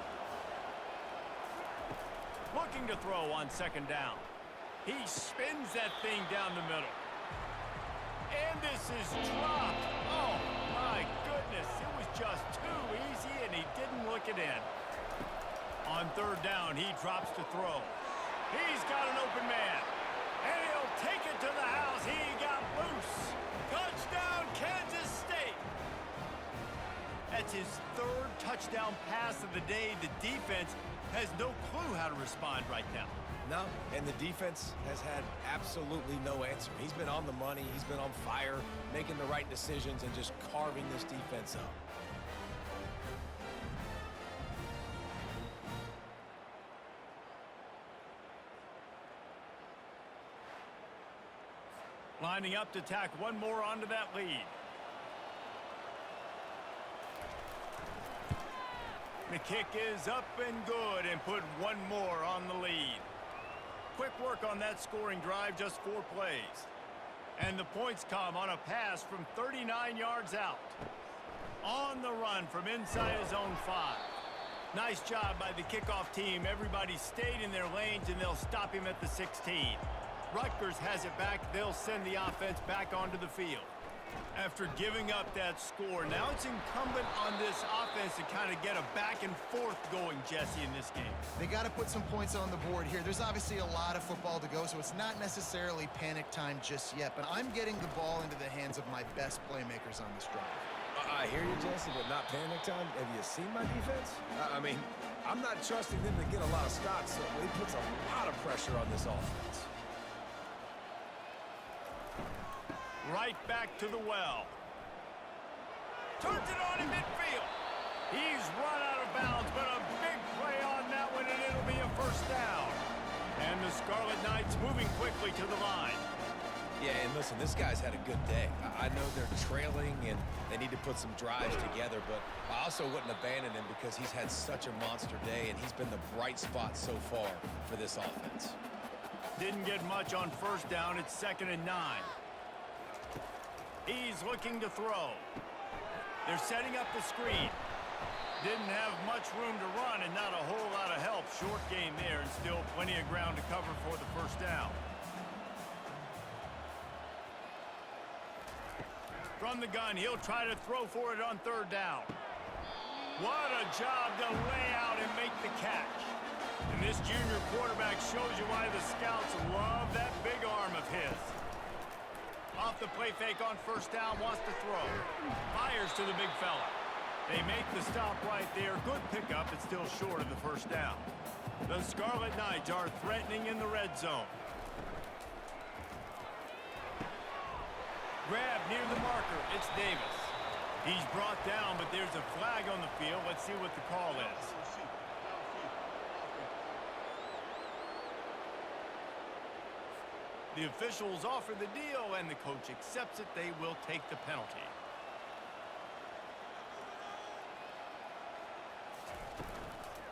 Looking to throw on 2nd down. He spins that thing down the middle. And this is dropped. Oh, my goodness. It was just too easy, and he didn't look it in. On 3rd down, he drops to throw. He's got an open man. And he'll take it to the house. He got loose. Touchdown, Kansas State. That's his 3rd touchdown pass of the day. The defense has no clue how to respond right now. No, and the defense has had absolutely no answer. He's been on the money. He's been on fire, making the right decisions and just carving this defense up. Lining up to tack one more onto that lead. The kick is up and good, and put one more on the lead. Quick work on that scoring drive, just 4 plays. And the points come on a pass from 39 yards out. On the run from inside his own 5. Nice job by the kickoff team. Everybody stayed in their lanes, and they'll stop him at the 16. Rutgers has it back. They'll send the offense back onto the field. After giving up that score, now it's incumbent on this offense to kind of get a back and forth going, Jesse, in this game. They got to put some points on the board here. There's obviously a lot of football to go, so it's not necessarily panic time just yet, but I'm getting the ball into the hands of my best playmakers on this drive. I hear you, Jesse, but not panic time. Have you seen my defense? I mean, I'm not trusting them to get a lot of stops, so it puts a lot of pressure on this offense. Right back to the well. Turns it on in midfield. He's run out of bounds, but a big play on that one, and it'll be a 1st down. And the Scarlet Knights moving quickly to the line. Yeah, and listen, this guy's had a good day. I know they're trailing, and they need to put some drives together, but I also wouldn't abandon him because he's had such a monster day, and he's been the bright spot so far for this offense. Didn't get much on 1st down. It's 2nd and 9. He's looking to throw. They're setting up the screen. Didn't have much room to run and not a whole lot of help. Short game there, and still plenty of ground to cover for the 1st down. From the gun, he'll try to throw for it on 3rd down. What a job to lay out and make the catch. And this junior quarterback shows you why the scouts love that big arm of his. Off the play fake on 1st down, wants to throw. Fires to the big fella. They make the stop right there. Good pickup, but still short of the 1st down. The Scarlet Knights are threatening in the red zone. Grab near the marker. It's Davis. He's brought down, but there's a flag on the field. Let's see what the call is. The officials offer the deal, and the coach accepts it. They will take the penalty.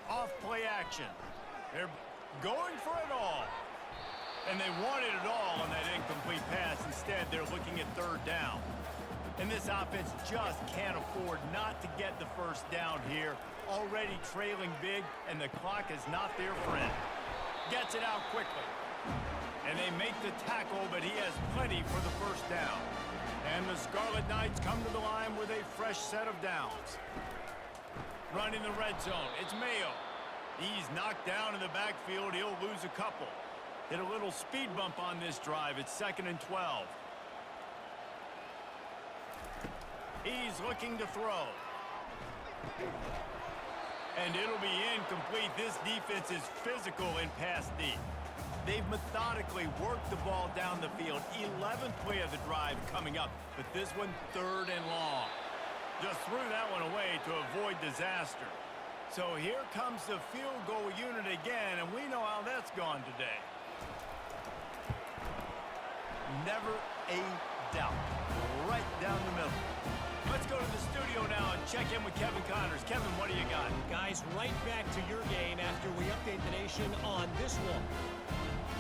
Off play action. They're going for it all. And they wanted it all on that incomplete pass. Instead, they're looking at third down. And this offense just can't afford not to get the first down here. Already trailing big, and the clock is not their friend. Gets it out quickly. And they make the tackle, but he has plenty for the first down. And the Scarlet Knights come to the line with a fresh set of downs. Running the red zone, it's Mayo. He's knocked down in the backfield. He'll lose a couple. Hit a little speed bump on this drive. It's 2nd and 12. He's looking to throw. And it'll be incomplete. This defense is physical in pass deep. They've methodically worked the ball down the field. 11th play of the drive coming up, but this one 3rd and long. Just threw that one away to avoid disaster. So here comes the field goal unit again, and we know how that's gone today. Never a doubt. Right down the middle. Let's go to the studio now and check in with Kevin Connors. Kevin, what do you got? Guys, right back to your game after we update the nation on this one.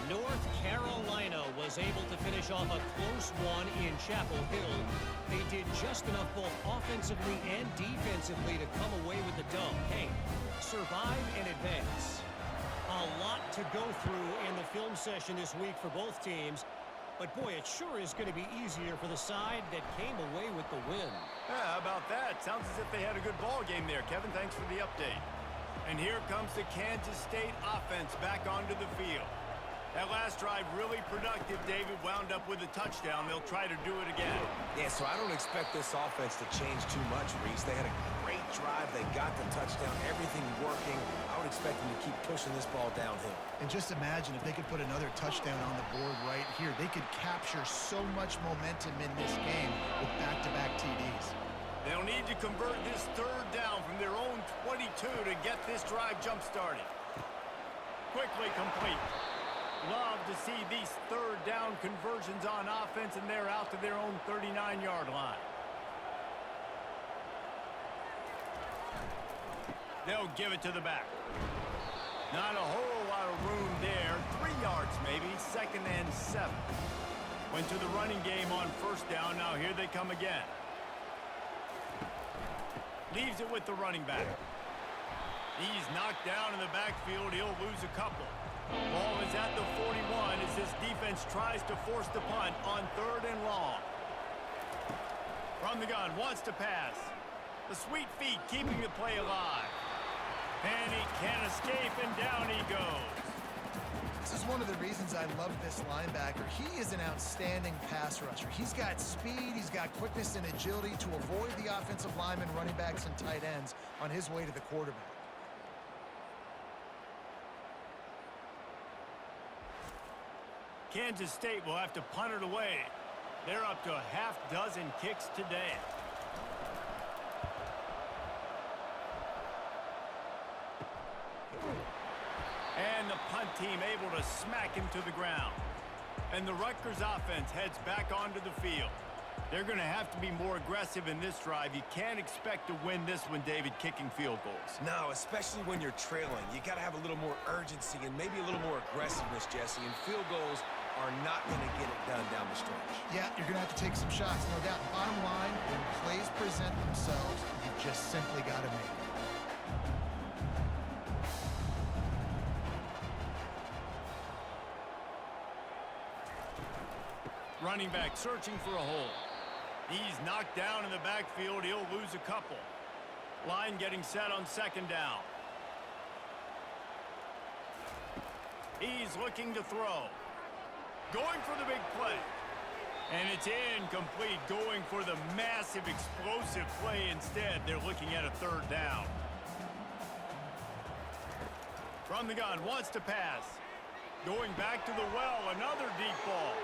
North Carolina was able to finish off a close one in Chapel Hill. They did just enough both offensively and defensively to come away with the dub. Hey, survive and advance. A lot to go through in the film session this week for both teams. But, boy, it sure is going to be easier for the side that came away with the win. Yeah, how about that? Sounds as if they had a good ball game there. Kevin, thanks for the update. And here comes the Kansas State offense back onto the field. That last drive really productive. David wound up with a touchdown. They'll try to do it again. Yeah, so I don't expect this offense to change too much, Reese. They had a great drive. They got the touchdown. Everything working. I would expect them to keep pushing this ball downhill. And just imagine if they could put another touchdown on the board right here. They could capture so much momentum in this game with back-to-back TDs. They'll need to convert this 3rd down from their own 22 to get this drive jump-started. Quickly complete. Love to see these 3rd down conversions on offense, and they're out to their own 39-yard line. They'll give it to the back. Not a whole lot of room there. 3 yards maybe. 2nd and 7. Went to the running game on 1st down. Now here they come again. Leaves it with the running back. He's knocked down in the backfield. He'll lose a couple. Ball is at the 41 as this defense tries to force the punt on 3rd and long. From the gun, wants to pass. The sweet feet keeping the play alive. And he can't escape, and down he goes. This is one of the reasons I love this linebacker. He is an outstanding pass rusher. He's got speed, he's got quickness and agility to avoid the offensive linemen, running backs, and tight ends on his way to the quarterback. Kansas State will have to punt it away. They're up to a half-dozen kicks today. And the punt team able to smack him to the ground. And the Rutgers offense heads back onto the field. They're going to have to be more aggressive in this drive. You can't expect to win this one, David, kicking field goals. No, especially when you're trailing. You got to have a little more urgency and maybe a little more aggressiveness, Jesse. And field goals are not going to get it done down the stretch. Yeah, you're going to have to take some shots, no doubt. Bottom line, when plays present themselves, you just simply got to make it. Running back searching for a hole. He's knocked down in the backfield. He'll lose a couple. Line getting set on 2nd down. He's looking to throw. Going for the big play. And it's incomplete. Going for the massive explosive play instead. They're looking at a 3rd down. From the gun, wants to pass. Going back to the well, another deep ball.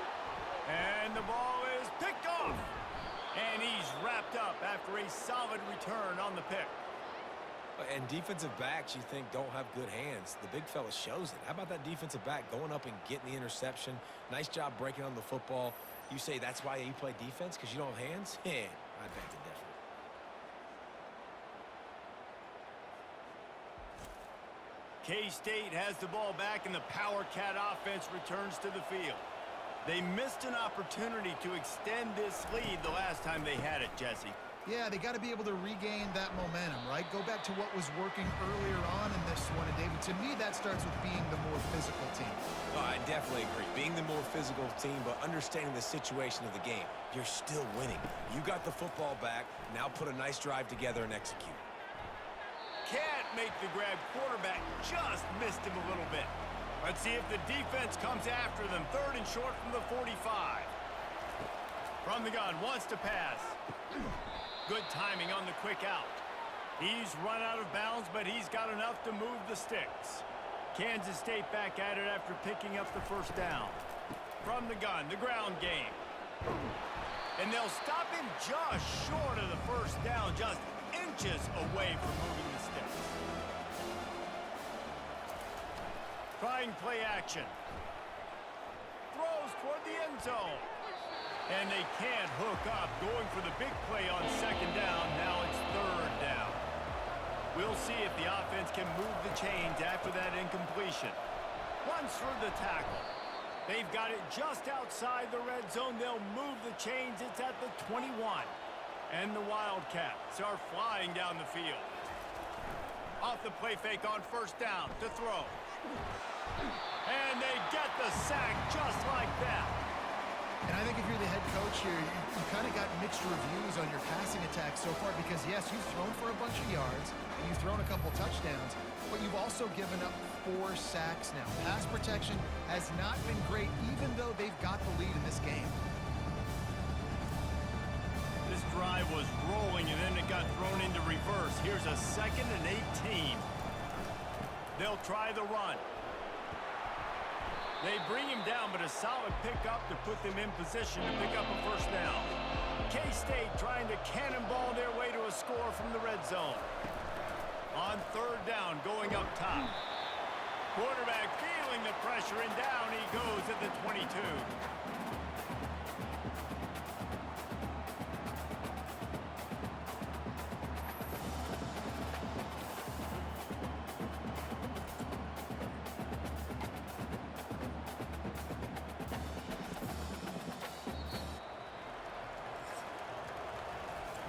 And the ball is picked off. And he's wrapped up after a solid return on the pick. And defensive backs you think don't have good hands. The big fella shows it. How about that defensive back going up and getting the interception? Nice job breaking on the football. You say that's why you play defense, because you don't have hands? I beg to differ. K-State has the ball back, and the Power Cat offense returns to the field. They missed an opportunity to extend this lead the last time they had it, Jesse. Yeah, they got to be able to regain that momentum, right? Go back to what was working earlier on in this one. And, David, to me, that starts with being the more physical team. Oh, I definitely agree. Being the more physical team, but understanding the situation of the game. You're still winning. You got the football back. Now put a nice drive together and execute. Can't make the grab. Quarterback just missed him a little bit. Let's see if the defense comes after them. 3rd and short from the 45. From the gun, wants to pass. Good timing on the quick out. He's run out of bounds, but he's got enough to move the sticks. Kansas State back at it after picking up the first down. From the gun, the ground game. And they'll stop him just short of the first down, just inches away from moving the sticks. Trying play action. Throws toward the end zone. And they can't hook up, going for the big play on 2nd down. Now it's 3rd down. We'll see if the offense can move the chains after that incompletion. Runs for the tackle. They've got it just outside the red zone. They'll move the chains. It's at the 21. And the Wildcats are flying down the field. Off the play fake on 1st down to throw. And they get the sack just like that. And I think if you're the head coach here, you kind of got mixed reviews on your passing attack so far because, yes, you've thrown for a bunch of yards and you've thrown a couple touchdowns, but you've also given up 4 sacks now. Pass protection has not been great, even though they've got the lead in this game. This drive was rolling, and then it got thrown into reverse. Here's a 2nd and 18. They'll try the run. They bring him down, but a solid pickup to put them in position to pick up a first down. K-State trying to cannonball their way to a score from the red zone. On 3rd down, going up top. Quarterback feeling the pressure, and down he goes at the 22.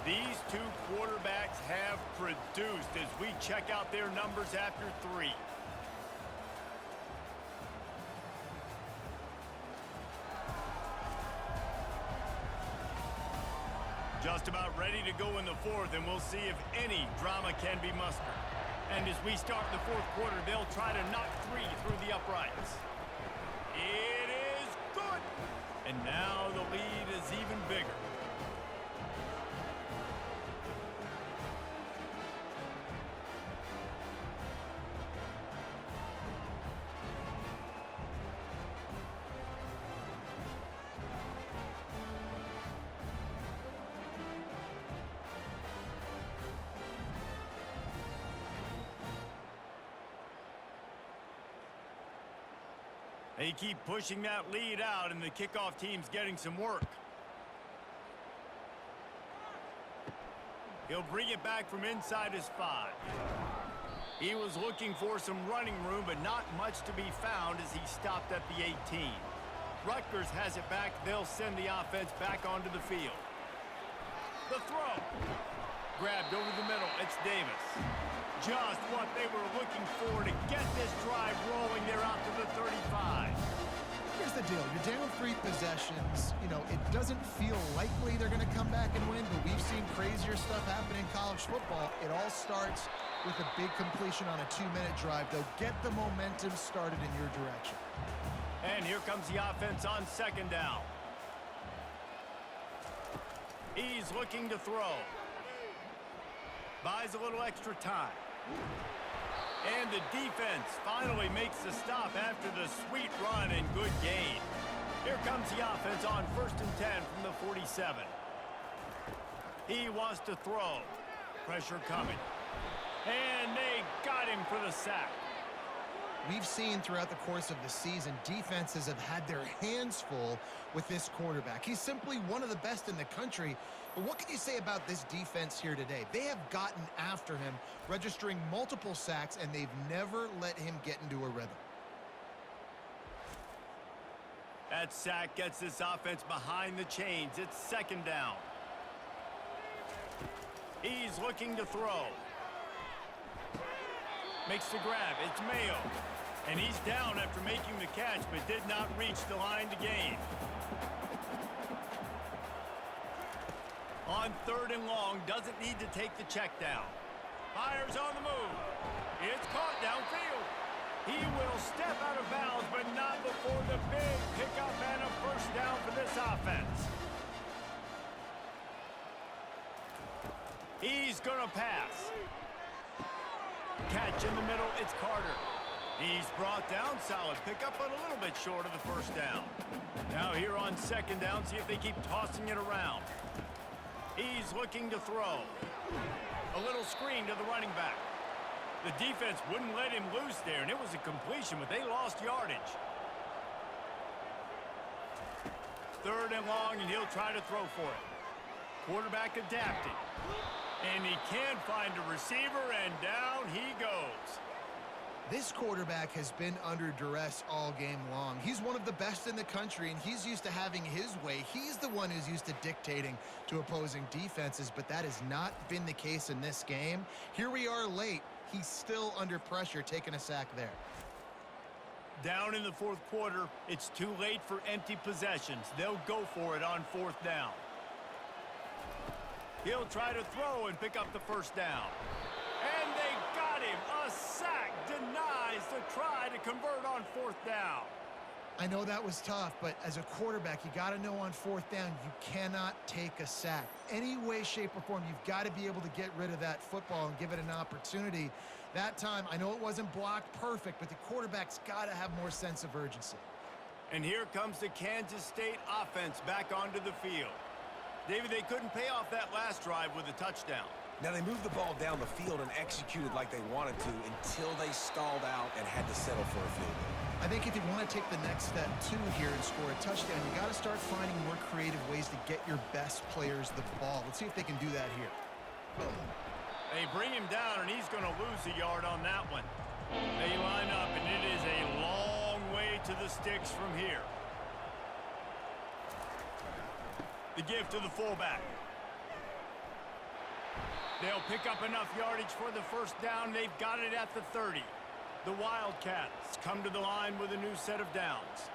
These two quarterbacks have produced as we check out their numbers after 3. Just about ready to go in the 4th, and we'll see if any drama can be mustered. And as we start the 4th quarter, they'll try to knock 3 through the uprights. It is good! And now the lead is even bigger. They keep pushing that lead out, and the kickoff team's getting some work. He'll bring it back from inside his 5. He was looking for some running room, but not much to be found as he stopped at the 18. Rutgers has it back. They'll send the offense back onto the field. The throw. Grabbed over the middle. It's Davis. Just what they were looking for to get this drive rolling. They're out to the 35. Here's the deal. You're down 3 possessions. You know, it doesn't feel likely they're going to come back and win, but we've seen crazier stuff happen in college football. It all starts with a big completion on a 2-minute drive. They'll get the momentum started in your direction. And here comes the offense on 2nd down. He's looking to throw. Buys a little extra time. And the defense finally makes the stop after the sweet run and good gain. Here comes the offense on 1st and 10 from the 47. He wants to throw. Pressure coming. And they got him for the sack. We've seen throughout the course of the season, defenses have had their hands full with this quarterback. He's simply one of the best in the country. But what can you say about this defense here today? They have gotten after him, registering multiple sacks, and they've never let him get into a rhythm. That sack gets this offense behind the chains. It's second down. He's looking to throw. Makes the grab. It's Mayo. And he's down after making the catch, but did not reach the line to gain. On 3rd and long, doesn't need to take the check down. Fires on the move. It's caught downfield. He will step out of bounds, but not before the big pickup and a first down for this offense. He's going to pass. Catch in the middle, it's Carter. He's brought down, solid pickup, but a little bit short of the first down. Now here on 2nd down, see if they keep tossing it around. He's looking to throw. A little screen to the running back. The defense wouldn't let him loose there, and it was a completion, but they lost yardage. 3rd and long, and he'll try to throw for it. Quarterback adapting. And he can't find a receiver, and down he goes. This quarterback has been under duress all game long. He's one of the best in the country, and he's used to having his way. He's the one who's used to dictating to opposing defenses, but that has not been the case in this game. Here we are late. He's still under pressure, taking a sack there. Down in the 4th quarter, it's too late for empty possessions. They'll go for it on 4th down. He'll try to throw and pick up the first down. And they got him. A sack denies the try to convert on 4th down. I know that was tough, but as a quarterback, you got to know on 4th down, you cannot take a sack. Any way, shape, or form, you've got to be able to get rid of that football and give it an opportunity. That time, I know it wasn't blocked perfect, but the quarterback's got to have more sense of urgency. And here comes the Kansas State offense back onto the field. David, they couldn't pay off that last drive with a touchdown. Now, they moved the ball down the field and executed like they wanted to until they stalled out and had to settle for a field goal. I think if you want to take the next step, too, here and score a touchdown, you got to start finding more creative ways to get your best players the ball. Let's see if they can do that here. They bring him down, and he's going to lose a yard on that one. They line up, and it is a long way to the sticks from here. The give to the fullback. They'll pick up enough yardage for the first down. They've got it at the 30. The Wildcats come to the line with a new set of downs.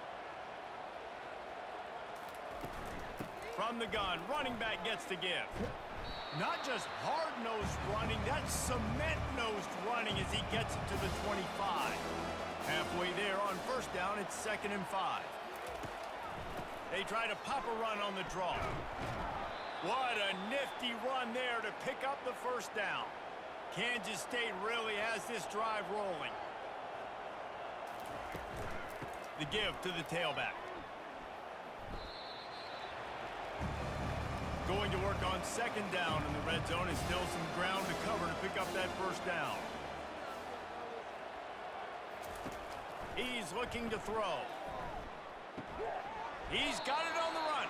From the gun, running back gets the give. Not just hard-nosed running, that's cement-nosed running as he gets it to the 25. Halfway there on first down, it's 2nd and 5. They try to pop a run on the draw. What a nifty run there to pick up the first down. Kansas State really has this drive rolling. The give to the tailback. Going to work on 2nd down in the red zone, and still some ground to cover to pick up that first down. He's looking to throw. He's got it on the run.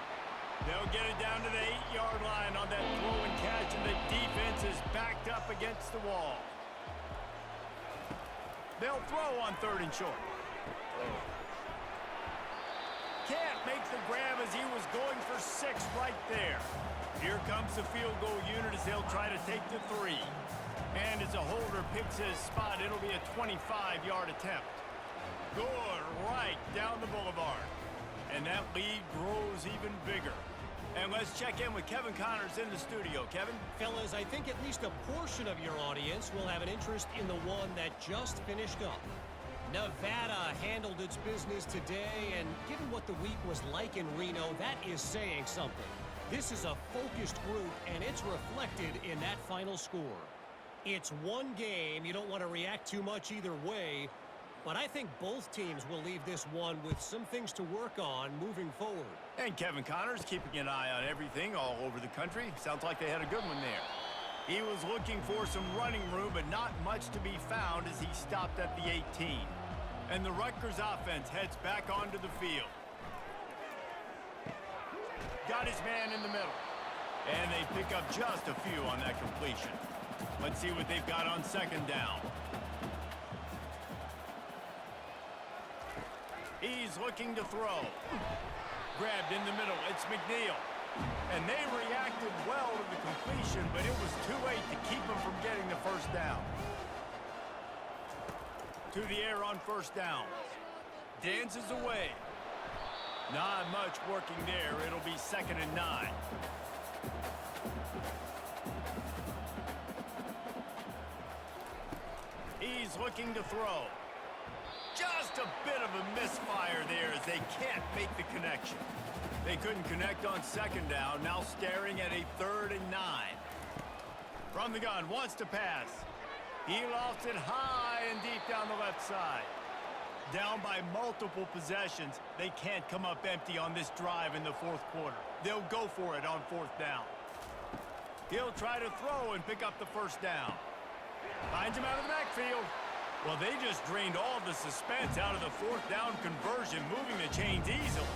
They'll get it down to the 8-yard line on that throw and catch, and the defense is backed up against the wall. They'll throw on 3rd and short. Can't make the grab as he was going for 6 right there. Here comes the field goal unit as they'll try to take the 3. And as a holder picks his spot, it'll be a 25-yard attempt. Good right down the boulevard. And that lead grows even bigger. And let's check in with Kevin Connors in the studio. Kevin? Fellas, I think at least a portion of your audience will have an interest in the one that just finished up. Nevada handled its business today, and given what the week was like in Reno, that is saying something. This is a focused group, and it's reflected in that final score. It's one game. You don't want to react too much either way. But I think both teams will leave this one with some things to work on moving forward. And Kevin Connors keeping an eye on everything all over the country. Sounds like they had a good one there. He was looking for some running room, but not much to be found as he stopped at the 18. And the Rutgers offense heads back onto the field. Got his man in the middle. And they pick up just a few on that completion. Let's see what they've got on second down. He's looking to throw. Grabbed in the middle. It's McNeil. And they reacted well to the completion, but it was too late to keep him from getting the first down. To the air on first down. Dances away. Not much working there. It'll be 2nd and 9. He's looking to throw. Just a bit of a misfire there as they can't make the connection. They couldn't connect on second down, now staring at a 3rd and 9. From the gun, wants to pass. He lofts it high and deep down the left side. Down by multiple possessions, they can't come up empty on this drive in the 4th quarter. They'll go for it on 4th down. He'll try to throw and pick up the first down. Finds him out of the backfield. Well, they just drained all the suspense out of the 4th down conversion, moving the chains easily.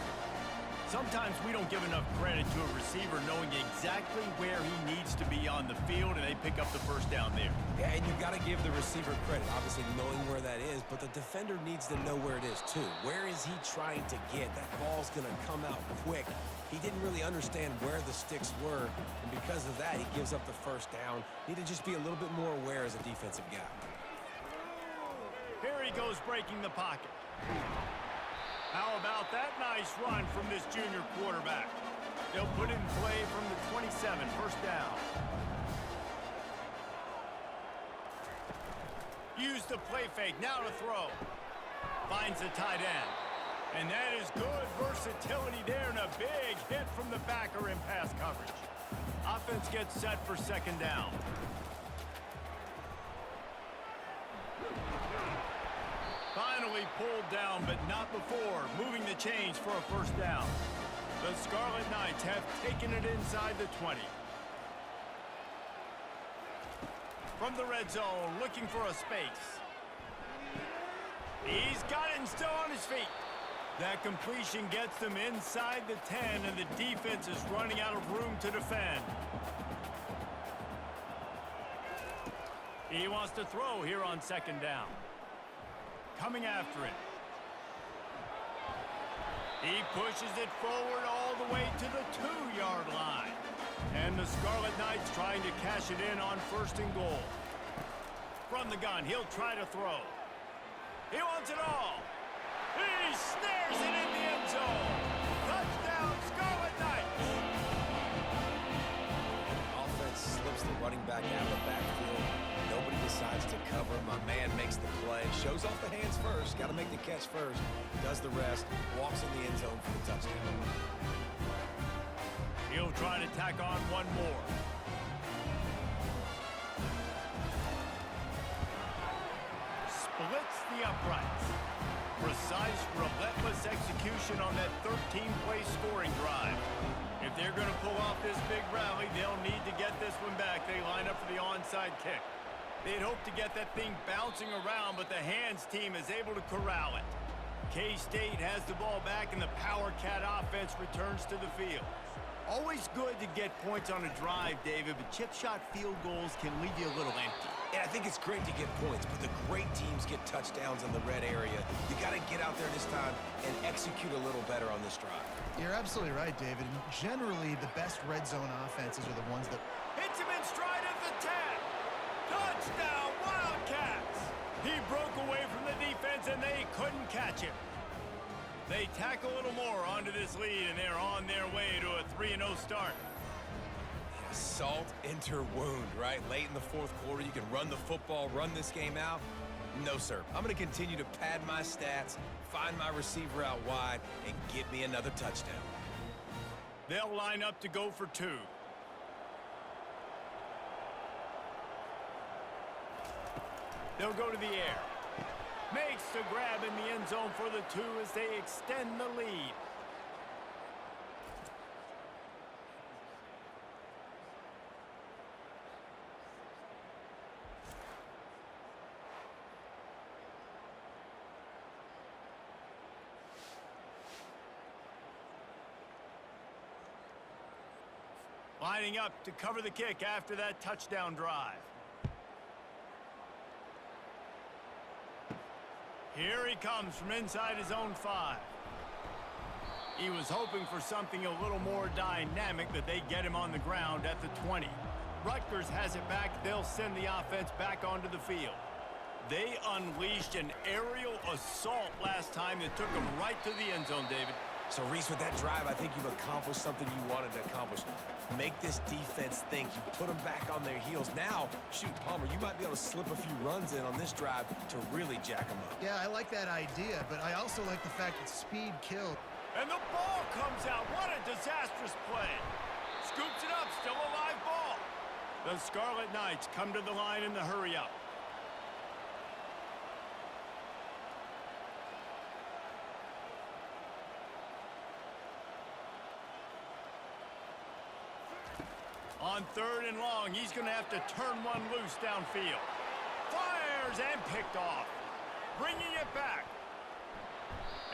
Sometimes we don't give enough credit to a receiver knowing exactly where he needs to be on the field, and they pick up the first down there. Yeah, and you got to give the receiver credit, obviously knowing where that is, but the defender needs to know where it is too. Where is he trying to get? That ball's going to come out quick. He didn't really understand where the sticks were, and because of that, he gives up the first down. Need to just be a little bit more aware as a defensive guy. Here he goes breaking the pocket. How about that nice run from this junior quarterback? They'll put it in play from the 27, first down. Use the play fake, now to throw. Finds the tight end. And that is good versatility there and a big hit from the backer in pass coverage. Offense gets set for second down. Finally pulled down, but not before. Moving the chains for a first down. The Scarlet Knights have taken it inside the 20. From the red zone, looking for a space. He's got it and still on his feet. That completion gets them inside the 10, and the defense is running out of room to defend. He wants to throw here on second down. Coming after it. He pushes it forward all the way to the 2-yard line. And the Scarlet Knights trying to cash it in on 1st and goal. From the gun, he'll try to throw. He wants it all. He snares it in the end zone. Touchdown, Scarlet Knights. Offense slips the running back out of the backfield. Nobody decides to cover. My man makes the play. Shows off the hands first. Got to make the catch first. Does the rest. Walks in the end zone for the touchdown. He'll try to tack on one more. Splits the uprights. Precise, relentless execution on that 13-play scoring drive. If they're going to pull off this big rally, they'll need to get this one back. They line up for the onside kick. They'd hope to get that thing bouncing around, but the hands team is able to corral it. K-State has the ball back, and the Power Cat offense returns to the field. Always good to get points on a drive, David, but chip shot field goals can leave you a little empty. And I think it's great to get points, but the great teams get touchdowns in the red area. You got to get out there this time and execute a little better on this drive. You're absolutely right, David. And generally, the best red zone offenses are the ones that... Hits him in stride at the 10. Touchdown, Wildcats! He broke away from the defense, and they couldn't catch him. They tack a little more onto this lead, and they're on their way to a 3-0 start. Salt into wound, right? Late in the 4th quarter, you can run the football, run this game out. No, sir. I'm going to continue to pad my stats, find my receiver out wide, and get me another touchdown. They'll line up to go for 2. They'll go to the air. Makes the grab in the end zone for the 2 as they extend the lead. Lining up to cover the kick after that touchdown drive. Here he comes from inside his own 5. He was hoping for something a little more dynamic, but they get him on the ground at the 20. Rutgers has it back. They'll send the offense back onto the field. They unleashed an aerial assault last time that took them right to the end zone, David. So, Reese, with that drive, I think you've accomplished something you wanted to accomplish. Make this defense think. You put them back on their heels. Now, shoot, Palmer, you might be able to slip a few runs in on this drive to really jack them up. Yeah, I like that idea, but I also like the fact that speed killed. And the ball comes out. What a disastrous play. Scoops it up. Still a live ball. The Scarlet Knights come to the line in the hurry-up. On 3rd and long, he's going to have to turn one loose downfield. Fires and picked off. Bringing it back.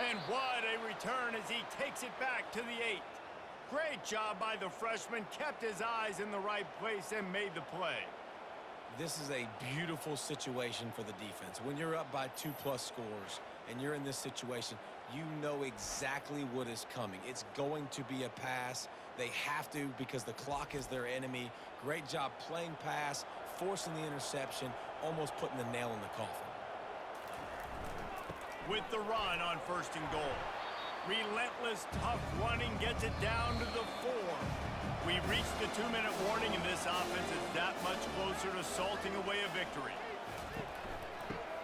And what a return as he takes it back to the 8. Great job by the freshman. Kept his eyes in the right place and made the play. This is a beautiful situation for the defense. When you're up by 2+ scores and you're in this situation, you know exactly what is coming. It's going to be a pass. They have to because the clock is their enemy. Great job playing pass, forcing the interception, almost putting the nail in the coffin. With the run on 1st and goal. Relentless, tough running gets it down to the 4. We reached the 2-minute warning, and this offense is that much closer to salting away a victory.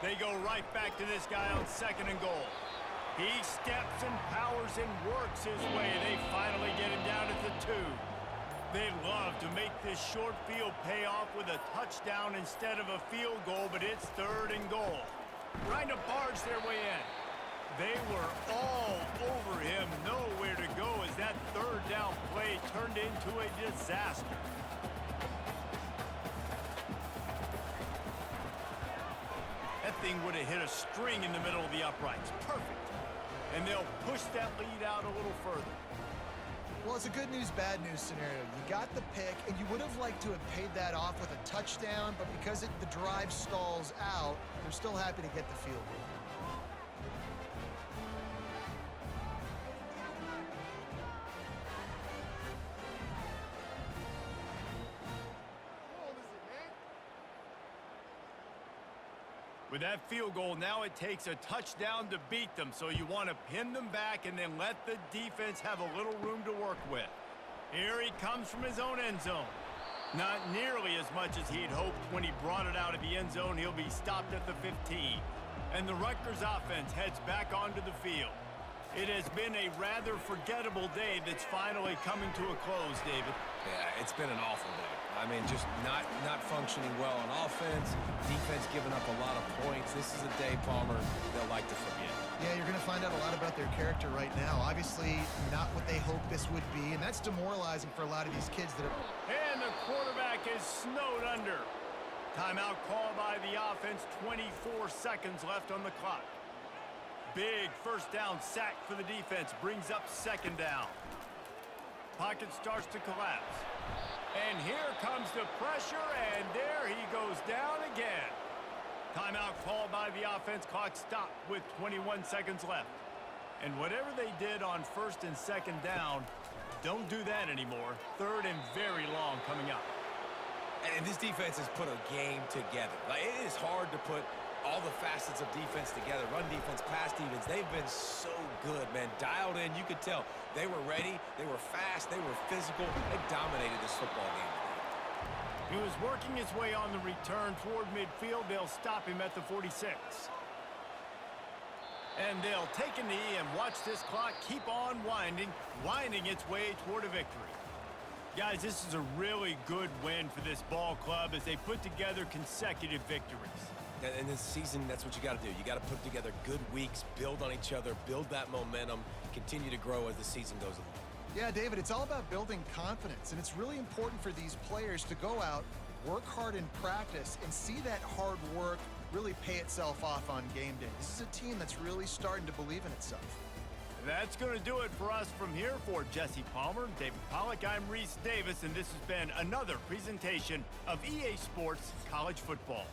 They go right back to this guy on 2nd and goal. He steps and powers and works his way. They finally get him down at the 2. They love to make this short field pay off with a touchdown instead of a field goal, but it's 3rd and goal. Trying to barge their way in. They were all over him, nowhere to go as that 3rd down play turned into a disaster. That thing would have hit a string in the middle of the uprights. Perfect. And they'll push that lead out a little further. Well, it's a good news, bad news scenario. You got the pick, and you would have liked to have paid that off with a touchdown, but because the drive stalls out, they're still happy to get the field goal. With that field goal, now it takes a touchdown to beat them, so you want to pin them back and then let the defense have a little room to work with. Here he comes from his own end zone. Not nearly as much as he'd hoped when he brought it out of the end zone. He'll be stopped at the 15. And the Rutgers offense heads back onto the field. It has been a rather forgettable day that's finally coming to a close, David. Yeah, it's been an awful day. I mean, just not functioning well on offense, defense giving up a lot of points. This is a day, Palmer, they'll like to forget. Yeah, you're going to find out a lot about their character right now. Obviously, not what they hoped this would be, and that's demoralizing for a lot of these kids that are... And the quarterback is snowed under. Timeout call by the offense, 24 seconds left on the clock. Big 1st down sack for the defense, brings up 2nd down. Pocket starts to collapse. And here comes the pressure, and there he goes down again. Timeout called by the offense, clock stopped with 21 seconds left. And whatever they did on 1st and 2nd down, don't do that anymore. 3rd and very long coming up. And this defense has put a game together. Like, it is hard to put all the facets of defense together. Run defense, pass defense. They've been so good, man. Dialed in, you could tell. They were ready, they were fast, they were physical. They dominated this football game. He was working his way on the return toward midfield. They'll stop him at the 46. And they'll take a knee and watch this clock keep on winding its way toward a victory. Guys, this is a really good win for this ball club as they put together consecutive victories. And in this season, that's what you got to do. You got to put together good weeks, build on each other, build that momentum, continue to grow as the season goes along. Yeah, David, it's all about building confidence, and it's really important for these players to go out, work hard in practice, and see that hard work really pay itself off on game day. This is a team that's really starting to believe in itself. That's going to do it for us from here. For Jesse Palmer, David Pollack, I'm Reese Davis, and this has been another presentation of EA Sports College Football.